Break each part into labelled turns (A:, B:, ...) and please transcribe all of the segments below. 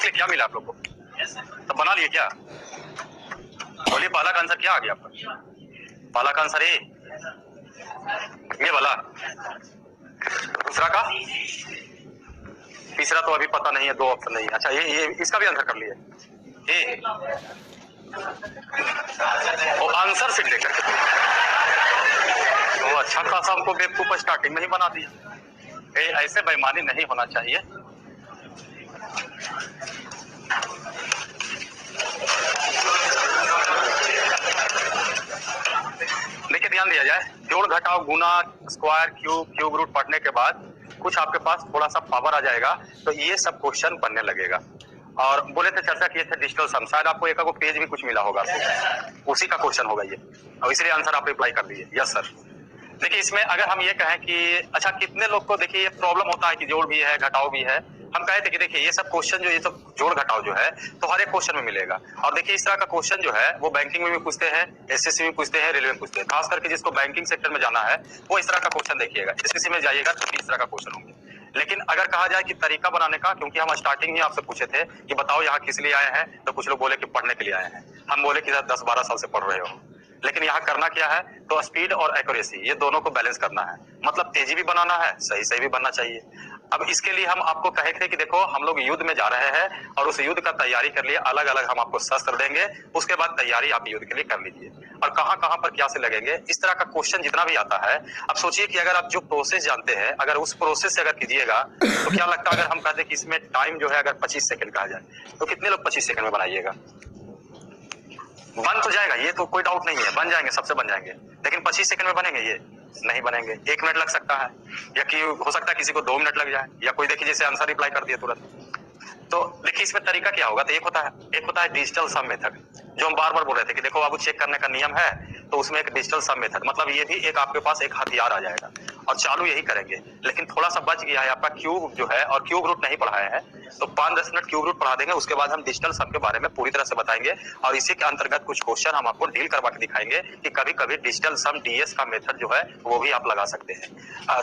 A: देख ले क्या मिला आप लोग को, तो बना लिए क्या? बोलिए पहला का आंसर क्या आ गया आपका? पहला का आंसर ये वाला, दूसरा का, तीसरा तो अभी पता नहीं है, 2 ऑप्शन नहीं है। अच्छा ये इसका भी आंसर कर लिए ए, वो आंसर सीट देख करके तो अच्छा खासा हमको बेवकूफ स्टार्टिंग में ही बना दिया। ऐसे बेईमानी नहीं होना चाहिए। देखिए ध्यान दिया जाए, जोड़ घटाव गुना स्क्वायर क्यूब क्यूब रूट पढ़ने के बाद कुछ आपके पास थोड़ा सा पावर आ जाएगा, तो ये सब क्वेश्चन बनने लगेगा। और बोले थे चर्चा किए थे डिजिटल सम, शायद आपको एक पेज भी कुछ मिला होगा, उसी का क्वेश्चन होगा ये, और इसलिए आंसर आप रिप्लाई कर दीजिए यस सर। देखिए इसमें अगर हम ये कहें कि अच्छा कितने लोग को देखिए ये प्रॉब्लम होता है कि जोड़ भी है घटाव भी है, हम कहे थे कि देखिए ये सब क्वेश्चन जो ये सब जोड़ घटाव जो है तो हर एक क्वेश्चन में मिलेगा। और देखिए इस तरह का क्वेश्चन जो है वो बैंकिंग में भी पूछते हैं, एसएससी में पूछते हैं, रेलवे में पूछते हैं। खास करके जिसको बैंकिंग सेक्टर में जाना है वो इस तरह का क्वेश्चन देखिएगा, एसएससी में जाइएगा तो इस तरह का क्वेश्चन होंगे। लेकिन अगर कहा जाए कि तरीका बनाने का, क्योंकि हम स्टार्टिंग ही आपसे पूछे थे कि बताओ यहाँ किस लिए आए हैं, तो कुछ लोग बोले कि पढ़ने के लिए आए हैं, हम बोले कि 10-12 साल से पढ़ रहे हो। लेकिन यहाँ करना क्या है, तो स्पीड और एक्यूरेसी ये दोनों को बैलेंस करना है, मतलब तेजी भी बनाना है, सही सही भी बनना चाहिए। अब इसके लिए हम आपको कहे थे कि देखो हम लोग युद्ध में जा रहे हैं और उस युद्ध का तैयारी कर लिए, अलग अलग हम आपको शस्त्र देंगे, उसके बाद तैयारी आप युद्ध के लिए कर लीजिए। और कहां कहां पर क्या से लगेंगे, इस तरह का क्वेश्चन जितना भी आता है, अब सोचिए कि अगर आप जो प्रोसेस जानते हैं, अगर उस प्रोसेस से अगर कीजिएगा तो क्या लगता है, अगर हम कहते हैं कि इसमें टाइम जो है अगर 25 सेकंड कहा जाए तो कितने लोग 25 सेकंड में बनाइएगा? बन तो जाएगा, ये तो कोई डाउट नहीं है, बन जाएंगे, सबसे बन जाएंगे, लेकिन 25 सेकंड में बनेंगे ये नहीं बनेंगे। 1 मिनट लग सकता है, या कि हो सकता है किसी को 2 मिनट लग जाए, या कोई देखिए जैसे आंसर रिप्लाई कर दिया तुरंत। तो देखिए इसमें तरीका क्या होगा, तो एक होता है डिजिटल सम मेथड, जो हम बार बार बोल रहे थे कि देखो बाबू चेक करने का नियम है, तो उसमें एक डिजिटल सम मेथड, मतलब ये भी एक आपके पास एक हथियार आ जाएगा और चालू यही करेंगे। लेकिन थोड़ा सा बच गया है आपका क्यूब जो है, और क्यूब रूट नहीं पढ़ाए हैं, तो 5-10 मिनट क्यूब रूट पढ़ा देंगे, उसके बाद हम डिजिटल सम के बारे में पूरी तरह से बताएंगे और इसी के अंतर्गत कुछ क्वेश्चन हम आपको डील करवा के दिखाएंगे कि कभी कभी डिजिटल सम डीएस का मेथड जो है वो भी आप लगा सकते हैं।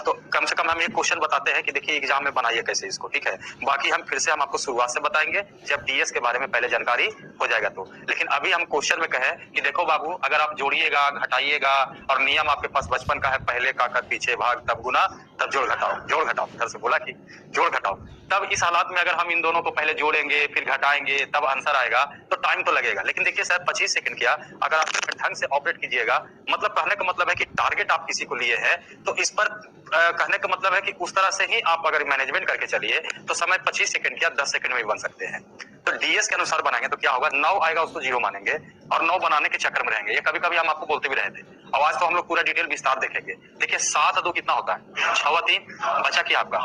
A: तो कम से कम हम एक क्वेश्चन बताते हैं कि देखिए एग्जाम में बनाइए कैसे इसको, ठीक है। बाकी हम फिर से हम आपको शुरुआत से बताएंगे जब डीएस के बारे में पहले जानकारी हो जाएगा तो। लेकिन अभी हम क्वेश्चन में कहें कि देखो बाबू अगर आप जोड़िएगा घटाइएगा और नियम आपके पास बचपन का है, पहले का कर पीछे भाग तब गुना तब जोड़ घटाओ घर से बोला कि जोड़ घटाओ, तब इस हालात में अगर हम इन दोनों को पहले जोड़ेंगे फिर घटाएंगे तब आंसर आएगा, तो टाइम तो लगेगा। लेकिन देखिए सर 25 सेकंड किया, अगर आप ढंग से ऑपरेट कीजिएगा, मतलब कहने का मतलब है कि टारगेट आप किसी को लिए है तो इस पर कहने का मतलब है कि उस तरह से ही आप अगर मैनेजमेंट करके चलिए तो समय 25 सेकंड या 10 सेकंड में भी बन सकते हैं। तो डीएस के अनुसार बनाएंगे तो क्या होगा, 9 आएगा उसको 0 मानेंगे और 9 बनाने के चक्कर में रहेंगे। ये कभी कभी हम आपको बोलते भी रहे थे, और आज तो हम लोग पूरा डिटेल विस्तार देखेंगे। देखिए 7 और 2 कितना होता है, 6 और 3 बचा क्या आपका,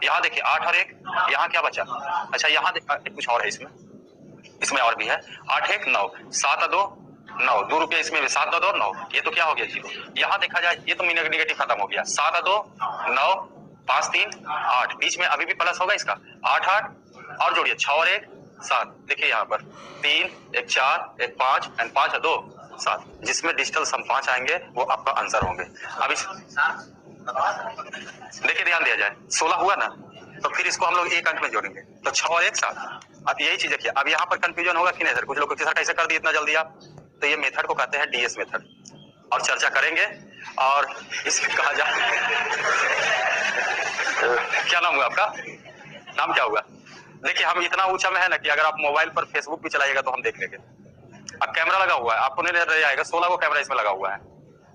A: यहाँ देखिए 8 और 1, यहाँ क्या बचा, अच्छा यहाँ कुछ और है, इसमें और भी है, 8 1 9, 7 और 2 9, 2 रुपये इसमें भी, 7 और 2 9, ये तो क्या हो गया 0। यहाँ देखा जाए ये तो नेगेटिव खत्म हो गया, 7 और 2 9, 5 3 8, बीच में अभी भी प्लस होगा इसका, 8 8 और जोड़िए 6 और 1 7, देखिए यहाँ पर 3 1 4 1 5 एंड 5 और 2 7, जिसमें डिजिटल सम 5 आएंगे वो आपका आंसर होंगे। अब इस देखिए ध्यान दिया जाए 16 हुआ ना, तो फिर इसको हम लोग एक अंक में जोड़ेंगे तो 6 और 1 7। अब यही चीज देखिए, अब यहाँ पर कंफ्यूजन होगा कि नहीं सर, कुछ लोग सर कैसे कर दिए इतना जल्दी आप, तो ये मेथड को कहते हैं डीएस मेथड, और चर्चा करेंगे। और इसमें कहा जाए क्या नाम हुआ आपका, नाम क्या होगा, देखिए हम इतना ऊंचा में है ना कि अगर आप मोबाइल पर फेसबुक भी चलाइएगा तो हम देख लेंगे। अब कैमरा लगा हुआ है, आपको नहीं नजर आएगा, 16 को कैमरा इसमें लगा हुआ है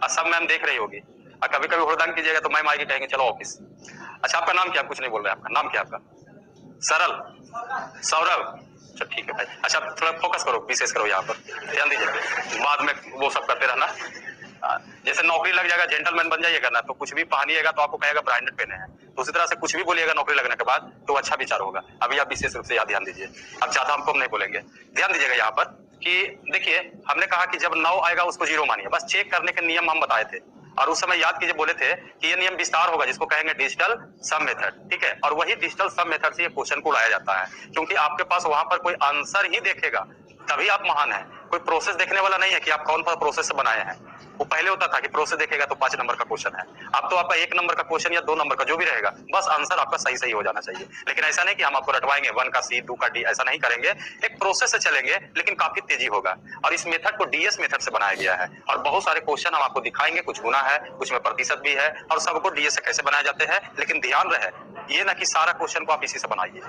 A: और सब मैम देख रही होगी, और कभी कभी हुड़दंग कीजिएगा तो मैम आएगी कहेंगे चलो ऑफिस। अच्छा आपका नाम क्या, कुछ नहीं बोल रहे, आपका नाम क्या, आपका सरल सौरभ, अच्छा ठीक है भाई। अच्छा थोड़ा फोकस करो, विशेष करो, यहाँ पर ध्यान दीजिए, बाद में वो सब करते रहना। जैसे नौकरी लग जाएगा, जेंटलमैन बन जाइएगा ना, तो कुछ भी पहनिएगा तो आपको कहेगा ब्रांडेड पहने हैं, तो उसी तरह से कुछ भी बोलिएगा नौकरी लगने के बाद तो अच्छा विचार होगा। अभी आप विशेष रूप से यहाँ ध्यान दीजिए, अब ज्यादा हमको नहीं बोलेंगे, ध्यान दीजिएगा यहाँ पर कि देखिए हमने कहा कि जब 9 आएगा उसको 0 मानिए, बस चेक करने के नियम हम बताए थे, और उस समय याद कीजिए बोले थे कि ये नियम विस्तार होगा जिसको कहेंगे डिजिटल सम मेथड, ठीक है। और वही डिजिटल सम मेथड से ये क्वेश्चन को लाया जाता है, क्योंकि आपके पास वहां पर कोई आंसर ही देखेगा तभी आप महान हैं, कोई प्रोसेस देखने वाला नहीं है कि आप कौन सा प्रोसेस से बनाए हैं। वो पहले होता था कि प्रोसेस देखेगा तो 5 नंबर का क्वेश्चन है, अब तो आपका 1 नंबर का क्वेश्चन या 2 नंबर का जो भी रहेगा, बस आंसर आपका सही सही हो जाना चाहिए। लेकिन ऐसा नहीं कि हम आपको रटवाएंगे 1 का सी, 2 का डी, ऐसा नहीं करेंगे। एक प्रोसेस से चलेंगे लेकिन काफी तेजी होगा। और इस मेथड को डीएस मेथड से बनाया गया है और बहुत सारे क्वेश्चन हम आपको दिखाएंगे, कुछ गुना है, कुछ में प्रतिशत भी है और सबको डीएस से कैसे बनाए जाते हैं। लेकिन ध्यान रहे ये ना कि सारा क्वेश्चन को आप इसी से बनाइए,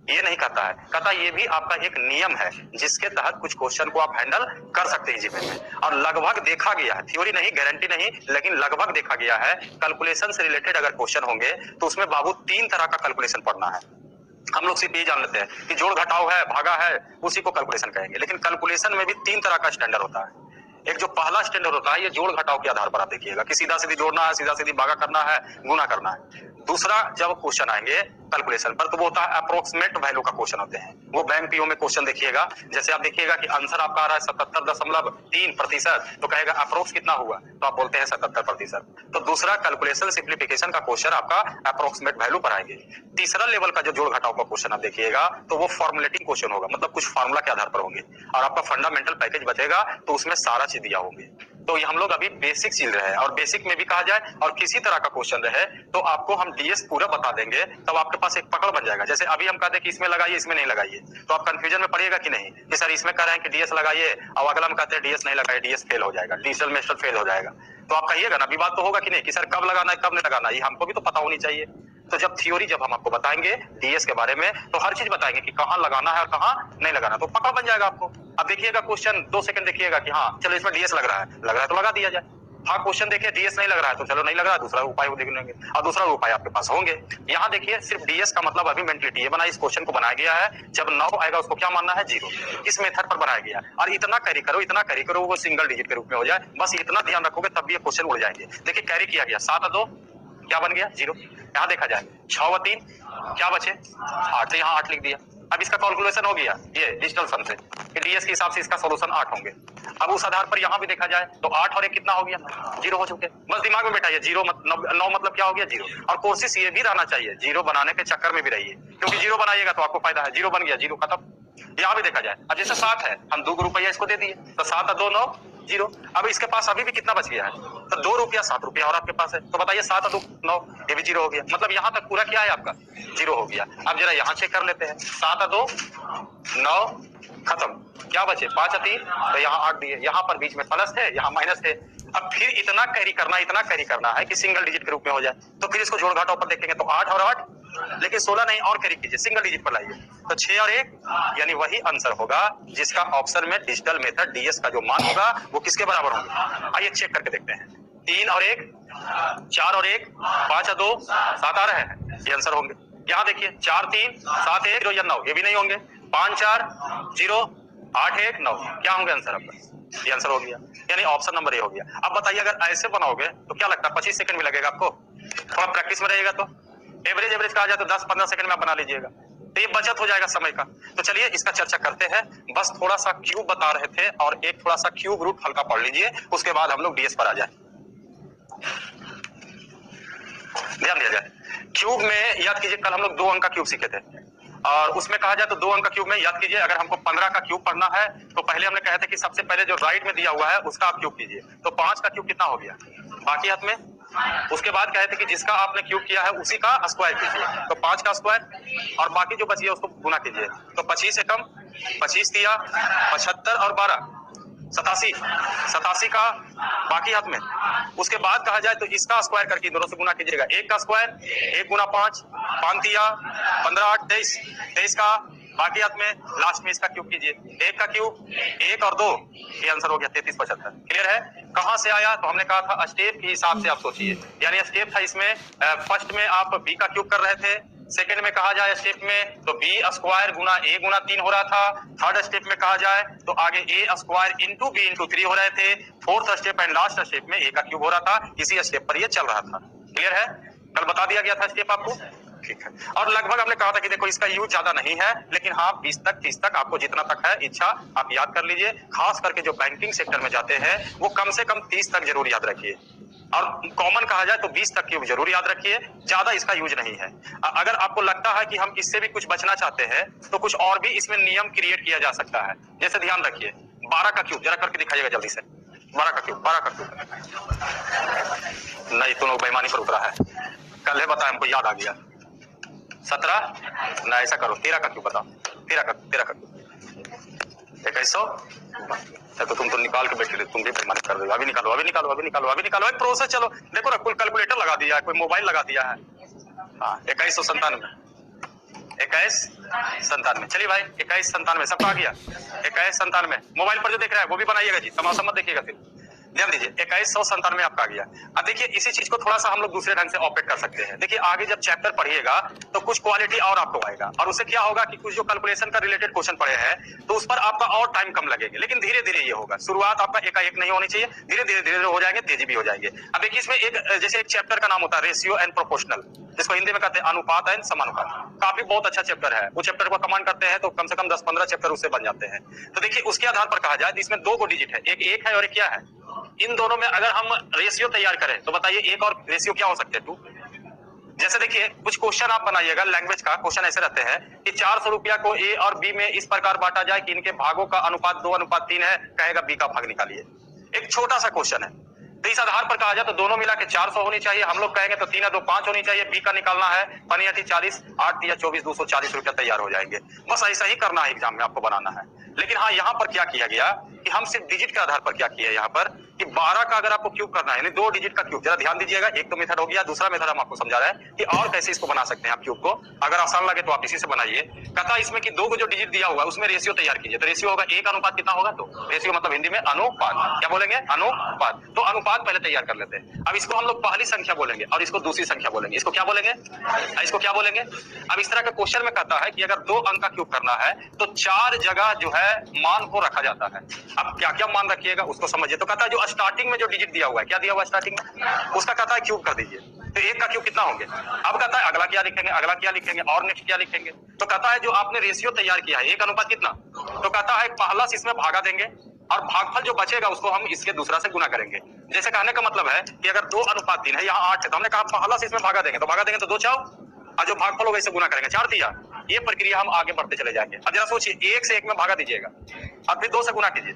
A: ये नहीं कहता है। कहता ये भी आपका एक नियम है जिसके तहत कुछ क्वेश्चन को आप हैंडल कर सकते हैं जीवन में। और लगभग देखा गया है, थ्योरी नहीं, गारंटी नहीं, लेकिन लगभग देखा गया है कैलकुलेशन से रिलेटेड अगर क्वेश्चन होंगे तो उसमें बाबू 3 तरह का कैलकुलेशन पढ़ना है। हम लोग सिर्फ ये जान लेते हैं कि जोड़ घटाव है, भागा है, उसी को कैलकुलेशन कहेंगे, लेकिन कैलकुलेशन में भी 3 तरह का स्टैंडर्ड होता है। एक जो पहला स्टैंडर्ड होता है ये जोड़ घटाव के आधार पर आप देखिएगा कि सीधा सीधी जोड़ना है, सीधा सीधी भागा करना है, गुना करना है। दूसरा जब क्वेश्चन आएंगे कैलकुलेशन पर तो वो होता है अप्रोक्सीमेट वैल्यू का क्वेश्चन होते हैं। वो बैंक पीओ में क्वेश्चन देखिएगा, जैसे आप देखिएगा कि आंसर आपका आ रहा है 77.3%, तो कहेगा अप्रोक्स कितना हुआ, तो आप बोलते हैं 77%। तो दूसरा कैलकुलेशन सिंप्लीफिकेशन का क्वेश्चन आपका अप्रोक्सीमेट वैल्यू पर आएंगे। तीसरा लेवल का जो जोड़ घटाव का क्वेश्चन आप देखिएगा तो वो फॉर्मुलेटिंग क्वेश्चन होगा, मतलब कुछ फार्मूला के आधार पर होंगे और आपका फंडामेंटल पैकेज बचेगा तो उसमें सारा चीज दिया होंगे। तो ये हम लोग अभी बेसिक चीज रहे और बेसिक में भी कहा जाए और किसी तरह का क्वेश्चन रहे तो आपको हम डीएस पूरा बता देंगे, तब आपके पास एक पकड़ बन जाएगा। जैसे अभी हम कहते हैं कि इसमें लगाइए, इसमें नहीं लगाइए, तो आप कंफ्यूजन में पड़ेगा कि नहीं कि सर इसमें कह रहे हैं कि डीएस लगाइए और अगला हम कहते हैं डीएस नहीं लगाइए, डीएस फेल हो जाएगा, डिजिटल मेथड फेल हो जाएगा, तो आप कहिएगा ना, विवाद तो होगा कि नहीं कि सर कब लगाना है कब नहीं लगाना, ये हमको भी तो पता होनी चाहिए। तो जब थ्योरी जब हम आपको बताएंगे डीएस के बारे में तो हर चीज बताएंगे कि कहाँ लगाना है और कहाँ नहीं लगाना, तो पकड़ बन जाएगा आपको। अब देखिएगा क्वेश्चन 2 सेकंड देखिएगा कि हाँ चलो इसमें डीएस लग रहा है तो लगा दिया जाए। हाँ क्वेश्चन देखिए डीएस नहीं लग रहा है तो चलो नहीं लग रहा है, दूसरा उपाय देख लेंगे और दूसरा उपाय आपके पास होंगे। यहाँ देखिए सिर्फ डीएस का मतलब अभी मेंटलिटी ये बना, इस क्वेश्चन को बनाया गया है, जब 9 आएगा उसको क्या मानना है 0, इस मेथड पर बनाया गया। और इतना कैरी करो, इतना कैरी करो वो सिंगल डिजिट के रूप में हो जाए, बस इतना ध्यान रखोगे तब भी ये क्वेश्चन उड़ जाएंगे। देखिए कैरी किया गया 7 और 2 क्या बन गया 0, यहाँ देखा जाए 6 और 3 क्या बचे 8, यहाँ 8 लिख दिया। अब इसका कैलकुलेशन हो गया ये डिजिटल सन से कि डीएस के हिसाब से इसका सॉल्यूशन 8 होंगे। अब उस आधार पर यहाँ भी देखा जाए तो 8 और 1 कितना हो गया 0 हो चुके। बस दिमाग में बैठाइए 9 मतलब क्या हो गया 0। और कोशिश ये भी रहना चाहिए 0 बनाने के चक्कर में भी रहिए, क्योंकि 0 बनाइएगा तो आपको फायदा है, 0 बन गया 0 खत्म। यहाँ भी देखा जाए अब जैसे 7 है, हम 2 रुपया इसको दे दिए तो 7 और 2 9 0। अब इसके पास अभी भी कितना बच गया है तो 2 रुपया 7 रुपया और आपके पास है, तो बताइए 7 और 2 9 ये भी 0 हो गया। मतलब यहाँ तक पूरा क्या है आपका 0 हो गया। अब जरा यहाँ चेक कर लेते हैं 7 और 2 9 खत्म, क्या बचे 5 और 3 तो यहाँ 8 दिए, यहाँ पर बीच में प्लस थे यहाँ माइनस थे। अब फिर इतना कैरी करना है कि सिंगल डिजिट के रूप में हो जाए, तो फिर इसको जोड़ घटाव पर देखेंगे तो 8 और 8 लेकिन 16 नहीं और कैरी कीजिए, सिंगल डिजिट पर लाइए तो 6 और 1 यानी वही आंसर होगा जिसका ऑप्शन में डिजिटल मेथड डीएस का जो मान होगा वो किसके बराबर होंगे। आइए चेक करके देखते हैं 3 और 1 4 और 1 5 और 2 7 आ रहे हैं, ये आंसर होंगे। यहाँ देखिए 4 3 7 1 0 या 9 ये भी नहीं होंगे, 5 4 0 8 1 9 क्या होंगे आंसर आपका, ये आंसर हो गया, यानी ऑप्शन नंबर ए हो गया। अब बताइए अगर ऐसे बनाओगे तो क्या लगता है 25 सेकंड भी लगेगा आपको, थोड़ा प्रैक्टिस में रहिएगा तो एवरेज कहा जाए तो 10-15 सेकंड में आप बना लीजिएगा, तो ये बचत हो जाएगा समय का। तो चलिए इसका चर्चा करते हैं, बस थोड़ा सा क्यूब बता रहे थे और एक थोड़ा सा क्यूब रूट हल्का पढ़ लीजिए, उसके बाद हम लोग डीएस पर आ जाए। ध्यान दिया जाए क्यूब में याद कीजिए कल हम लोग 2 अंक का क्यूब सीखे थे और उसमें कहा जाए तो 2 अंक का क्यूब में याद कीजिए अगर हमको 15 का क्यूब पढ़ना है तो पहले हमने कहा था कि सबसे पहले जो राइट में दिया हुआ है उसका आप क्यूब कीजिए, तो 5 का क्यूब कितना हो गया बाकी हाथ में। उसके बाद कहे थे कि जिसका आपने क्यूब किया है उसी का स्क्वायर कीजिए, तो 5 का स्क्वायर और बाकी जो बची है उसको गुना कीजिए, तो 25 से कम 25 दिया 75 और 12 87 का बाकी हाथ में। उसके बाद कहा जाए तो इसका स्क्वायर करके दोनों से गुना कीजिएगा, 1 का स्क्वायर 1 गुना 5 5 दिया 15 8 23 का बाकी हाथ में, लास्ट में इसका क्यूब कीजिए, 1 का क्यूब 1 और 2 ये आंसर हो गया 33 75। क्लियर है। कहां से आया तो हमने कहा था स्टेप के हिसाब से आप सोचिए, यानी स्टेप था इसमें फर्स्ट में आप बी का क्यूब कर रहे थे, सेकंड में कहा जाए स्टेप में तो बी स्क्वायर गुना ए गुना 3 हो रहा था, थर्ड स्टेप में कहा जाए तो आगे ए स्क्वायर इंटू बी इंटू 3 हो रहे थे, fourth step and last step में ए का क्यूब हो रहा था, इसी स्टेप पर ये चल रहा था। क्लियर है, कल बता दिया गया था स्टेप आपको, ठीक है। और लगभग हमने कहा था कि देखो इसका यूज ज्यादा नहीं है, लेकिन हाँ 20 तक 30 तक आपको जितना तक है इच्छा आप याद कर लीजिए, खास करके जो बैंकिंग सेक्टर में जाते हैं वो कम से कम 30 तक जरूर याद रखिए, और कॉमन कहा जाए तो 20 तक की जरूर याद रखिए, ज्यादा इसका यूज नहीं है। अगर आपको लगता है कि हम इससे भी कुछ बचना चाहते हैं तो कुछ और भी इसमें नियम क्रिएट किया जा सकता है, जैसे ध्यान रखिए 12 का क्यूब जरा करके दिखाइएगा जल्दी से। 12 का क्यूब, 12 का क्यूब। नहीं, तुम लोग बेईमानी पर उतरा है। कल है बताया, हमको याद आ गया। 17 ना, ऐसा करो 13 का क्यूब बताओ। 13 का क्यूब 2100। तो तुम तो निकाल के बैठे थे, तुम भी बेईमानी कर रहे हो। अभी निकालो, अभी निकालो, अभी निकालो, अभी निकालो। एक प्रोसेस चलो, देखो ना, कुल कैलकुलेटर लगा दिया है, कोई मोबाइल लगा दिया है। हाँ, 2197, 2197। चलिए भाई, 2197 सबका आ गया। 2197 मोबाइल पर जो देख रहा है वो भी बनाइएगा जी, तमाशा मत देखिएगा फिर। ध्यान दीजिए, 2197 आपका आ गया। अब देखिए, इसी चीज को थोड़ा सा हम लोग दूसरे ढंग से ऑपरेट कर सकते हैं। देखिए, आगे जब चैप्टर पढ़िएगा तो कुछ क्वालिटी और आपको आएगा, और उससे क्या होगा कि कुछ जो कैलकुलेशन का रिलेटेड क्वेश्चन पड़े हैं तो उस पर आपका और टाइम कम लगेगा, लेकिन धीरे धीरे ये होगा। शुरुआत आपका एकाएक नहीं होनी चाहिए, धीरे धीरे हो जाएंगे, तेजी भी हो जाएंगे। अब देखिए, इसमें एक जैसे एक चैप्टर का नाम होता है रेशियो एंड प्रोपोर्शनल, जिसको हिंदी में कहते हैं अनुपात एंड समानुपात। काफी बहुत अच्छा चैप्टर है। वो चैप्टर को कमांड करते हैं तो कम से कम 10-15 चैप्टर उससे बन जाते हैं। तो देखिए, उसके आधार पर कहा जाए तो इसमें 2 डिजिट है, एक है और एक क्या है। इन दोनों में अगर हम रेशियो तैयार करें तो बताइए एक और रेशियो क्या हो सकते हैं 2। जैसे देखिए, कुछ क्वेश्चन आप बनाइएगा लैंग्वेज का। क्वेश्चन ऐसे रहते हैं कि 400 रुपया को ए और बी में इस प्रकार बांटा जाए कि इनके भागों का अनुपात 2:3 है, कहेगा बी का भाग निकालिए। एक छोटा सा क्वेश्चन है। तो इस आधार पर कहा जाए तो दोनों मिला के 400 होनी चाहिए। हम लोग कहेंगे तो 3 या 2 5 होनी चाहिए। बी का निकालना है 5 या 40, 8 या 24, 240 रुपया तैयार हो जाएंगे। बस ऐसा ही करना है, एग्जाम में आपको बनाना है। लेकिन हाँ, यहाँ पर क्या किया गया कि हम सिर्फ डिजिट के आधार पर क्या किया यहाँ पर कि 12 का अगर आपको क्यूब करना है, यानी 2 डिजिट का क्यूब। जरा ध्यान दीजिएगा, एक तो मेथड हो गया, दूसरा मेथड हम आपको समझा रहे हैं कि और कैसे इसको बना सकते हैं आप क्यूब को। अगर आसान लगे तो आप इसी से बनाइए। कहता है इसमें कि 2 को जो डिजिट दिया हुआ है उसमें रेशियो तैयार कीजिए। तो रेशियो होगा 1 अनुपात कितना होगा, तो रेशियो मतलब हिंदी में अनुपात। क्या बोलेंगे, अनुपात। तो अनुपात पहले तैयार कर लेते हैं। अब इसको हम लोग पहली संख्या बोलेंगे और इसको दूसरी संख्या बोलेंगे। इसको क्या बोलेंगे, इसको क्या बोलेंगे। अब इस तरह का क्वेश्चन में कहता है कि अगर 2 अंक का क्यूब करना है तो 4 जगह जो है मान को रखा जाता है। अब क्या क्या मान रखिएगा उसको समझिए। तो कहता है जो स्टार्टिंग में जो डिजिट दिया हुआ है, क्या दिया हुआ है स्टार्टिंग में, उसका कहता है क्यूब कर दीजिए। तो 1 का क्यूब कितना होंगे। अब कहता है अगला क्या लिखेंगे, अगला क्या लिखेंगे और नेक्स्ट क्या लिखेंगे। तो कहता है जो आपने रेशियो तैयार किया है 1 अनुपात कितना, तो कहता है पहला से इसमें भागा देंगे और भागफल जो बचेगा उसको हम इसके दूसरा से गुना करेंगे। जैसे कहने का मतलब है कि अगर 2:3 है, यहाँ 8 है, तो हमने कहा पहला से इसमें भागा देंगे, तो भागा देंगे तो 2 4 और जो भागफल होगा इसे गुना करेंगे 4 दिया। ये प्रक्रिया हम आगे बढ़ते चले जाएंगे। अब जरा सोचिए, 1 से 1 में भागा दीजिएगा और फिर 2 से गुना कीजिए,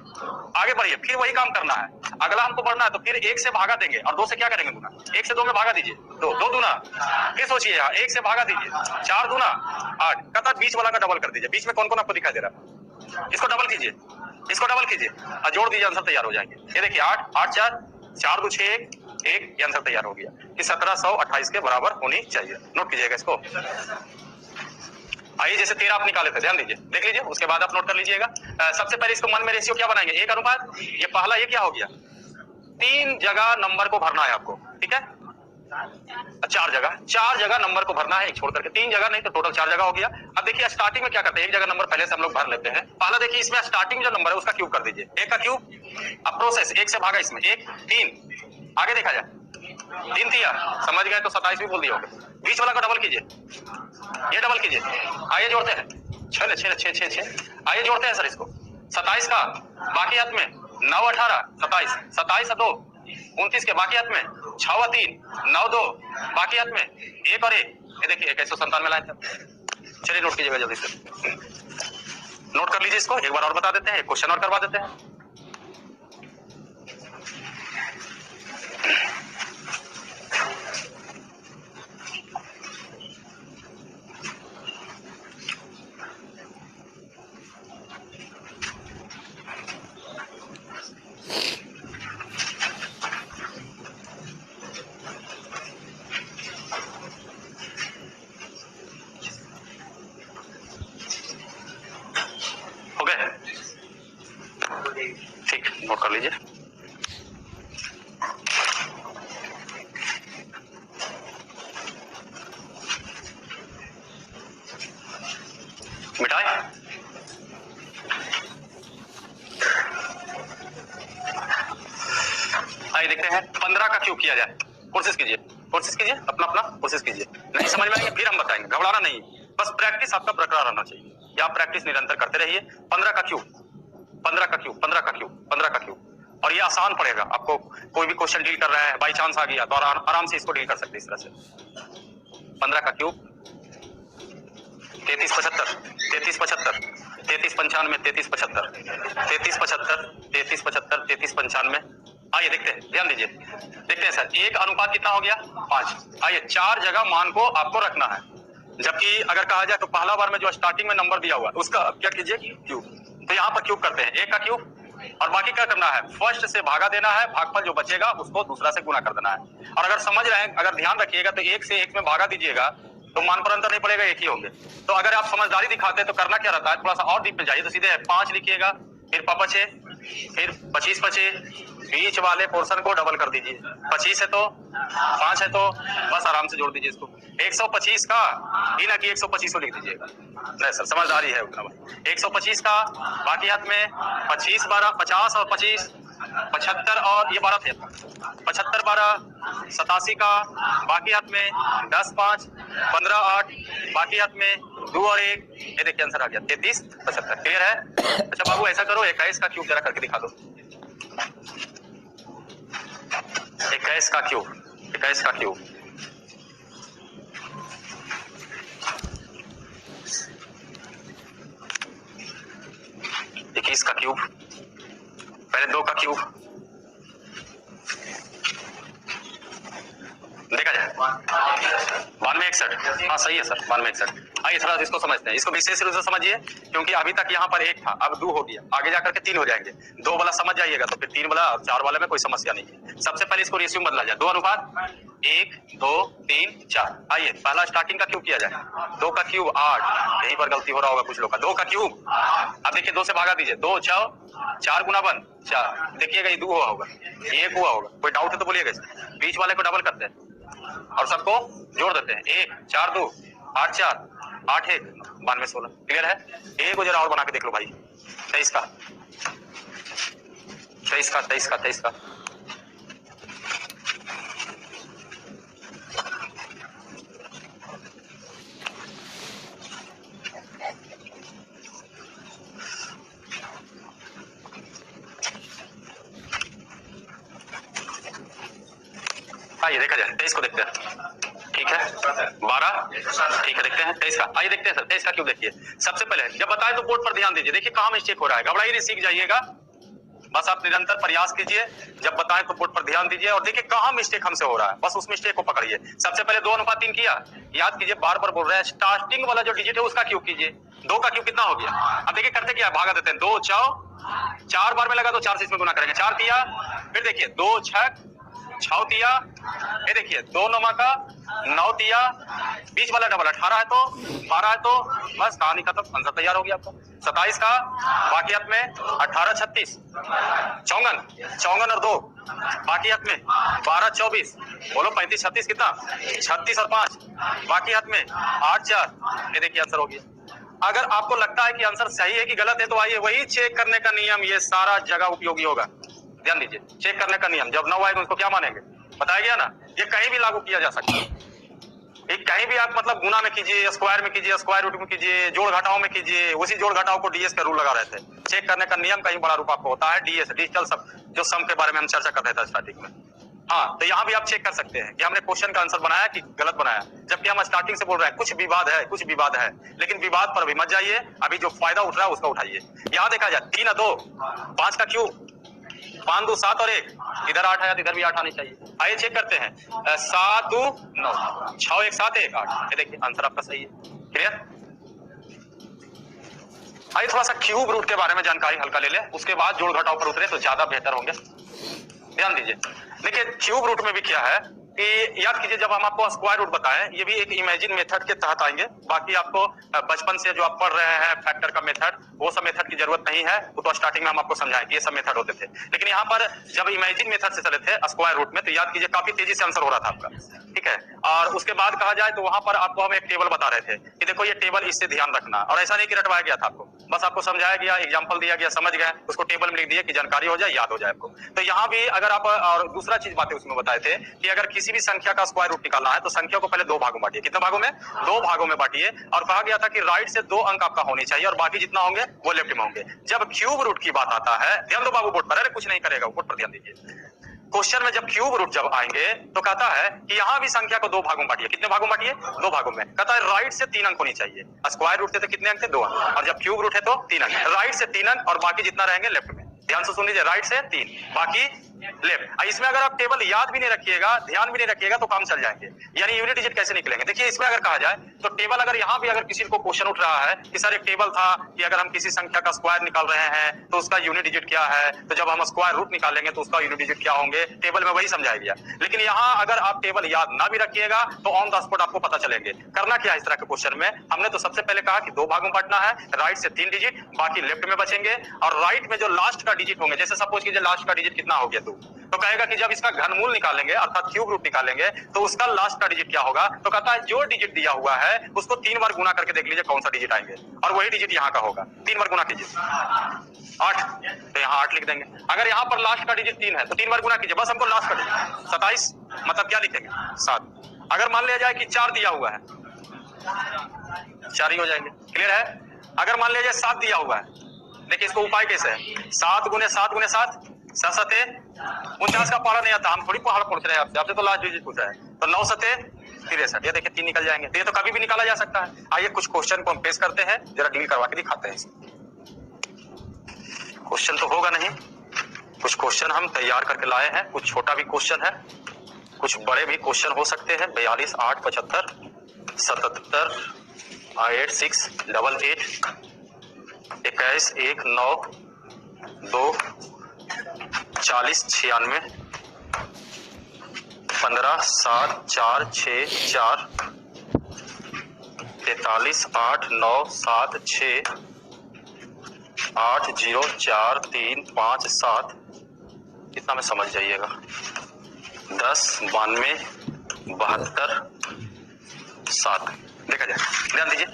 A: आगे बढ़िए। फिर वही काम करना है, अगला हमको बढ़ना है तो फिर 1 से भागा देंगे और 2 से क्या करेंगे गुना। 1 से 2 में भागा दीजिए, 2 दूना। फिर सोचिए, 1 से भागा दीजिए, 4 दूना 8। कहता बीच वाला का डबल कर दीजिए। बीच में कौन कौन आपको दिखाई दे रहा है, इसको डबल कीजिए, इसको डबल कीजिए और जोड़ दीजिए, आंसर तैयार हो जाएंगे। ये देखिए 8 8 4 4 2 6 1, आंसर तैयार हो गया कि 1728 के बराबर होनी चाहिए। नोट कीजिएगा इसको। आइए, जैसे 13 आप निकाले थे, ध्यान दीजिए, देख लीजिए, उसके बाद आप नोट कर लीजिएगा। सबसे पहले इसको मन में रेशियो क्या बनाएंगे, 1 अनुपात। ये पहला ये क्या हो गया, 3 जगह नंबर को भरना है आपको, ठीक है। 4 जगह नंबर को भरना है, एक छोड़ करके 3 जगह नहीं तो टोटल 4 जगह हो गया। अब देखिए स्टार्टिंग में क्या करते हैं, एक जगह नंबर पहले से हम लोग भर लेते हैं। पहला देखिए इसमें स्टार्टिंग जो नंबर है उसका क्यूब कर दीजिए, 1 का क्यूब। अब प्रोसेस 1 से भागा इसमें 1 3, आगे देखा जाए 3 दिया, समझ गए तो 27 भी बोल दिया होगा। बीच वाला को डबल कीजिए, ये डबल कीजिए, आइए जोड़ते हैं 6 6 6 6 6, आइए जोड़ते हैं सर इसको 27 का बाकी हाथ में 9 18 27, 27 2 29 के बाकी हाथ में 6 3 9 2 बाकी हाथ में 1 और 1। ये देखिए 2197 लाइन तक। चलिए नोट कीजिएगा जल्दी से, नोट कर लीजिए इसको। एक बार और बता देते हैं, एक क्वेश्चन और करवा देते हैं। ठीक, नोट कर लीजिए। मिटाए, आइए देखते हैं 15 का क्यूब किया जाए। कोशिश कीजिए, कोशिश कीजिए, अपना अपना कोशिश कीजिए। नहीं समझ में आएंगे फिर हम बताएंगे, घबराना नहीं, बस प्रैक्टिस आपका बरकरार रहना चाहिए। या आप प्रैक्टिस निरंतर करते रहिए। 15 का क्यूब, 15 का क्यूब, 15 का क्यूब, 15 का क्यूब। और ये आसान पड़ेगा आपको। कोई भी क्वेश्चन डील कर रहा है, बाई चांस आ गया तो आराम से इसको डील कर सकते हैं इस तरह से। 15 का क्यूब 33 75, 33 75, 33 95, 33 75, 33 75, 95। आइए देखते हैं, ध्यान दीजिए, देखते हैं सर, एक अनुपात कितना हो गया 5। आइए 4 जगह मान को आपको रखना है, जबकि अगर कहा जाए तो पहला बार में जो स्टार्टिंग में नंबर दिया हुआ है उसका क्या कीजिए क्यूब। तो यहाँ पर क्यूब करते हैं, एक का क्यूब, और बाकी क्या करना है, फर्स्ट से भागा देना है, भागफल जो बचेगा उसको दूसरा से गुना कर देना है। और अगर समझ रहे हैं, अगर ध्यान रखिएगा तो 1 से 1 में भागा दीजिएगा तो मान पर अंतर नहीं पड़ेगा, एक ही होंगे। तो अगर आप समझदारी दिखाते हैं तो करना क्या रहता है, थोड़ा सा और डीप में जाइए तो सीधे 5 लिखिएगा, फिर पचे, फिर 25 बचे, बीच वाले पोर्शन को डबल कर दीजिए। 25 है तो 5 है तो बस आराम से जोड़ दीजिए इसको। 125 का ही ना कि 125 को लिख दीजिएगा, नहीं सर समझदारी है उतना भाई। 125 का बाकी हाथ में 25 12 50 और 25 75 और ये 12 थे, 75 12 87 का बाकी हाथ में 10 5 15 8 बाकी हाथ में 2 और 1, ये देखिए आंसर आ गया 33 75। क्लियर है? अच्छा बाबू ऐसा करो 21 का क्यूब जरा करके दिखा दो। 21 का क्यूब, 21 का क्यूब, इक्कीस का क्यूब, पहले 2 का क्यूब देखा जाए 92 61। हाँ सही है सर 92 61। आइए थोड़ा इसको समझते हैं, इसको विशेष रूप से समझिए क्योंकि अभी तक यहाँ पर 1 था, अब 2 हो गया, आगे जाकर के 3 हो जाएंगे। 2 वाला समझ जाइएगा तो फिर 3 वाला और 4 वाले में कोई समस्या नहीं है। सबसे पहले इसको रेशियो बदला जाए, 2 अनुपात 1 2 3 4। आइए पहला स्टार्टिंग का क्यूब किया जाए, 2 का क्यूब 8, यहीं पर गलती हो रहा होगा कुछ लोग का। 2 का क्यूब, अब देखिए 2 से भागा दीजिए, 2 6 4 गुना बन 4, देखिएगा ये 2 हुआ होगा, 1 हुआ होगा, कोई डाउट है तो बोलिएगा। बीच वाले को डबल करते हैं और सबको जोड़ देते हैं, 1 4 2 8 4 8 1 92 16। क्लियर है? एक जरा और बना के देख लो भाई, 23 का 23 का 23 का 23 का। आइए देखा जाए 23 को देखते हैं, ठीक है 12, ठीक है देखते हैं 23 का। आइए देखते हैं सर 23 का क्यों। देखिए सबसे पहले जब बताए तो बोर्ड पर ध्यान दीजिए, देखिए कहाँ मिस्टेक हो रहा है, घबराइए नहीं, सीख जाइएगा, बस आप निरंतर प्रयास कीजिए। जब बताएं तो बोर्ड पर ध्यान दीजिए और देखिए कहाँ मिस्टेक हमसे हो रहा है, बस उस मिस्टेक को पकड़िए। सबसे पहले 2 अनुपात 3 किया, याद कीजिए, बार बार बोल रहे हैं, स्टार्टिंग वाला जो डिजिट है उसका क्यूब कीजिए। 2 का क्यूब कितना हो गया, अब देखिए करते क्या, भागा देते हैं, 2 4 बार में लगा तो 4 से इसमें गुना करेंगे, 4 तिया, फिर देखिए 2 6 6 तिया, ये देखिए 2 9 का 9 तिया, बीच वाला डबल 18 है तो 12 है तो बस कहानी खत्म, आंसर तैयार हो गया आपका। 27 का बाकी हाथ में 18 36 54 और 2 बाकी हाथ में 12 24, बोलो 35 36 कितना, 36 और 5 बाकी हाथ में 8 4, ये देखिए आंसर हो गया। अगर आपको लगता है कि आंसर सही है कि गलत है तो आइए वही चेक करने का नियम ये सारा जगह उपयोगी होगा। ध्यान दीजिए, चेक करने का नियम, जब 9 आएगा उसको क्या मानेंगे, बताया गया ना, ये कहीं भी लागू किया जा सकता है। कहीं भी आप मतलब गुना में कीजिए, स्क्वायर में कीजिए, स्क्वायर रूट में कीजिए, जोड़ घटाओ में कीजिए, उसी जोड़ घटाओ को डीएस का रूल लगा रहे थे। चेक करने का नियम कहीं बड़ा रूप आपको होता है, डीएस डिजिटल सब, जो सम के बारे में हम चर्चा कर रहे थे स्टार्टिंग में। हाँ तो यहाँ भी आप चेक कर सकते हैं कि हमने क्वेश्चन का आंसर बनाया कि गलत बनाया, जबकि हम स्टार्टिंग से बोल रहे हैं कुछ विवाद है, कुछ विवाद है, लेकिन विवाद पर अभी मत जाइए, अभी जो फायदा उठ रहा है उसका उठाइए। यहाँ देखा जाए 3 2 5 का क्यूब, 5 2 7 और 1, इधर 8 है तो इधर भी 8 आनी चाहिए। आइए चेक करते हैं, 7 2 9 6 1 7 1 8, ये देखिए आंसर आपका सही है। क्लियर? आइए थोड़ा सा क्यूब रूट के बारे में जानकारी हल्का ले ले, उसके बाद जोड़ घटाव पर उतरे तो ज्यादा बेहतर होंगे। ध्यान दीजिए, देखिए क्यूब रूट में भी क्या है कि याद कीजिए, जब हम आपको स्क्वायर रूट बताएं, ये भी एक इमेजिन मेथड के तहत आएंगे। बाकी आपको बचपन से जो आप पढ़ रहे हैं फैक्टर का मेथड, वो सब मेथड की जरूरत नहीं है, वो तो स्टार्टिंग में हम आपको समझाएं कि ये सब मेथड होते थे। लेकिन यहाँ पर जब इमेजिन मेथड से चले थे स्क्वायर रूट में, तो याद कीजिए काफी तेजी से आंसर हो रहा था आपका, ठीक है। और उसके बाद कहा जाए तो वहां पर आपको हम एक टेबल बता रहे थे कि देखो ये टेबल, इससे ध्यान रखना, और ऐसा नहीं कि रटवाया गया था आपको, बस आपको समझाया गया, एग्जाम्पल दिया गया, समझ गए, उसको टेबल में लिख दिए कि जानकारी हो जाए, याद हो जाए आपको। तो यहाँ भी अगर आप, और दूसरा चीज बातें उसमें बताए थे कि अगर किसी भी संख्या का स्क्वायर रूट निकालना है तो संख्या को पहले 2 भागों में बांटिए। कितने भागों में? 2 भागों में बांटिए। और कहा गया था कि राइट से 2 अंक आपका होने चाहिए और बाकी जितना होंगे वो लेफ्ट में होंगे। जब क्यूब रूट की बात आता है, ध्यान दो बाबू बोर्ड पर, अरे कुछ नहीं करेगा, बोर्ड पर ध्यान दीजिए। क्वेश्चन में जब क्यूब रूट जब आएंगे तो कहता है कि यहाँ भी संख्या को 2 भागों में बांटिए। कितने भागों में बांटिए? 2 भागों में। कहता है राइट से 3 अंक होनी चाहिए। स्क्वायर रूट थे तो कितने अंक थे? 2 अंक। और जब क्यूब रूट है तो 3 अंक। राइट से 3 अंक और बाकी जितना रहेंगे लेफ्ट में। ध्यान से सुन लीजिए, राइट से 3, बाकी लेफ्ट। इसमें अगर आप टेबल याद भी नहीं रखिएगा, ध्यान भी नहीं रखिएगा तो काम चल जाएंगे। यानी यूनिट डिजिट कैसे निकलेंगे, देखिए इसमें अगर कहा जाए तो टेबल, अगर यहाँ भी अगर किसी को क्वेश्चन उठ रहा है कि सर एक टेबल था कि अगर हम किसी संख्या का स्क्वायर निकाल रहे हैं तो उसका यूनिट डिजिट क्या है, तो जब हम स्क्वायर रूट निकालेंगे तो उसका यूनिट डिजिट क्या होंगे, टेबल में वही समझाया गया। लेकिन यहाँ अगर आप टेबल याद ना भी रखिएगा तो ऑन द स्पॉट आपको पता चलेंगे। करना क्या है इस तरह के क्वेश्चन में, हमने तो सबसे पहले कहा कि 2 भागों में बांटना है, राइट से 3 डिजिट, बाकी लेफ्ट में बचेंगे। और राइट में जो लास्ट का डिजिट होंगे, जैसे सपोज कीजिए लास्ट का डिजिट कितना हो गया 2, तो कहेगा कि जब इसका घनमूल निकालेंगे अर्थात क्यूब रूट निकालेंगे तो उसका लास्ट का डिजिट क्या होगा, तो कहता है जो डिजिट दिया हुआ है उसको 3 बार गुना करके देख लीजिए कौन सा डिजिट आएंगे, और वही डिजिट यहाँ का होगा। 3 बार गुना कीजिए 8, तो यहाँ 8 लिख देंगे। अगर यहाँ पर लास्ट का डिजिट 3 है तो 3 बार गुना कीजिए, बस हमको लास्ट का डिजिट 27, मतलब क्या लिखेंगे 7। अगर मान लिया जाए कि 4 दिया हुआ है, 4 ही हो जाएंगे, क्लियर है। अगर मान लिया जाए 7 दिया हुआ है, देखिए इसको उपाय कैसे है, 7 गुने 7 गुने 7 7 49 का पहाड़ा नहीं आता, हम थोड़ी पहाड़ पूछ रहे हैं आपसे, आपसे तो लास्ट डिजिट पूछा है, तो 9 7 63, ये देखिए 3 निकल जाएंगे। तो ये तो कभी भी निकाला जा सकता है। आइए कुछ क्वेश्चन को हम पेश करते हैं, जरा डील करवा के दिखाते हैं। क्वेश्चन तो होगा नहीं, कुछ क्वेश्चन हम तैयार करके लाए हैं, कुछ छोटा भी क्वेश्चन है, कुछ बड़े भी क्वेश्चन हो सकते हैं। 42 8 75 77 8 6 88 21 1 9 2 40 96 15 7 4 6 4 43 8 9 7 6 8 0 4 3 5 7, इतना में समझ जाइएगा। 10 92 72 7, देखा जाए। ध्यान दीजिए,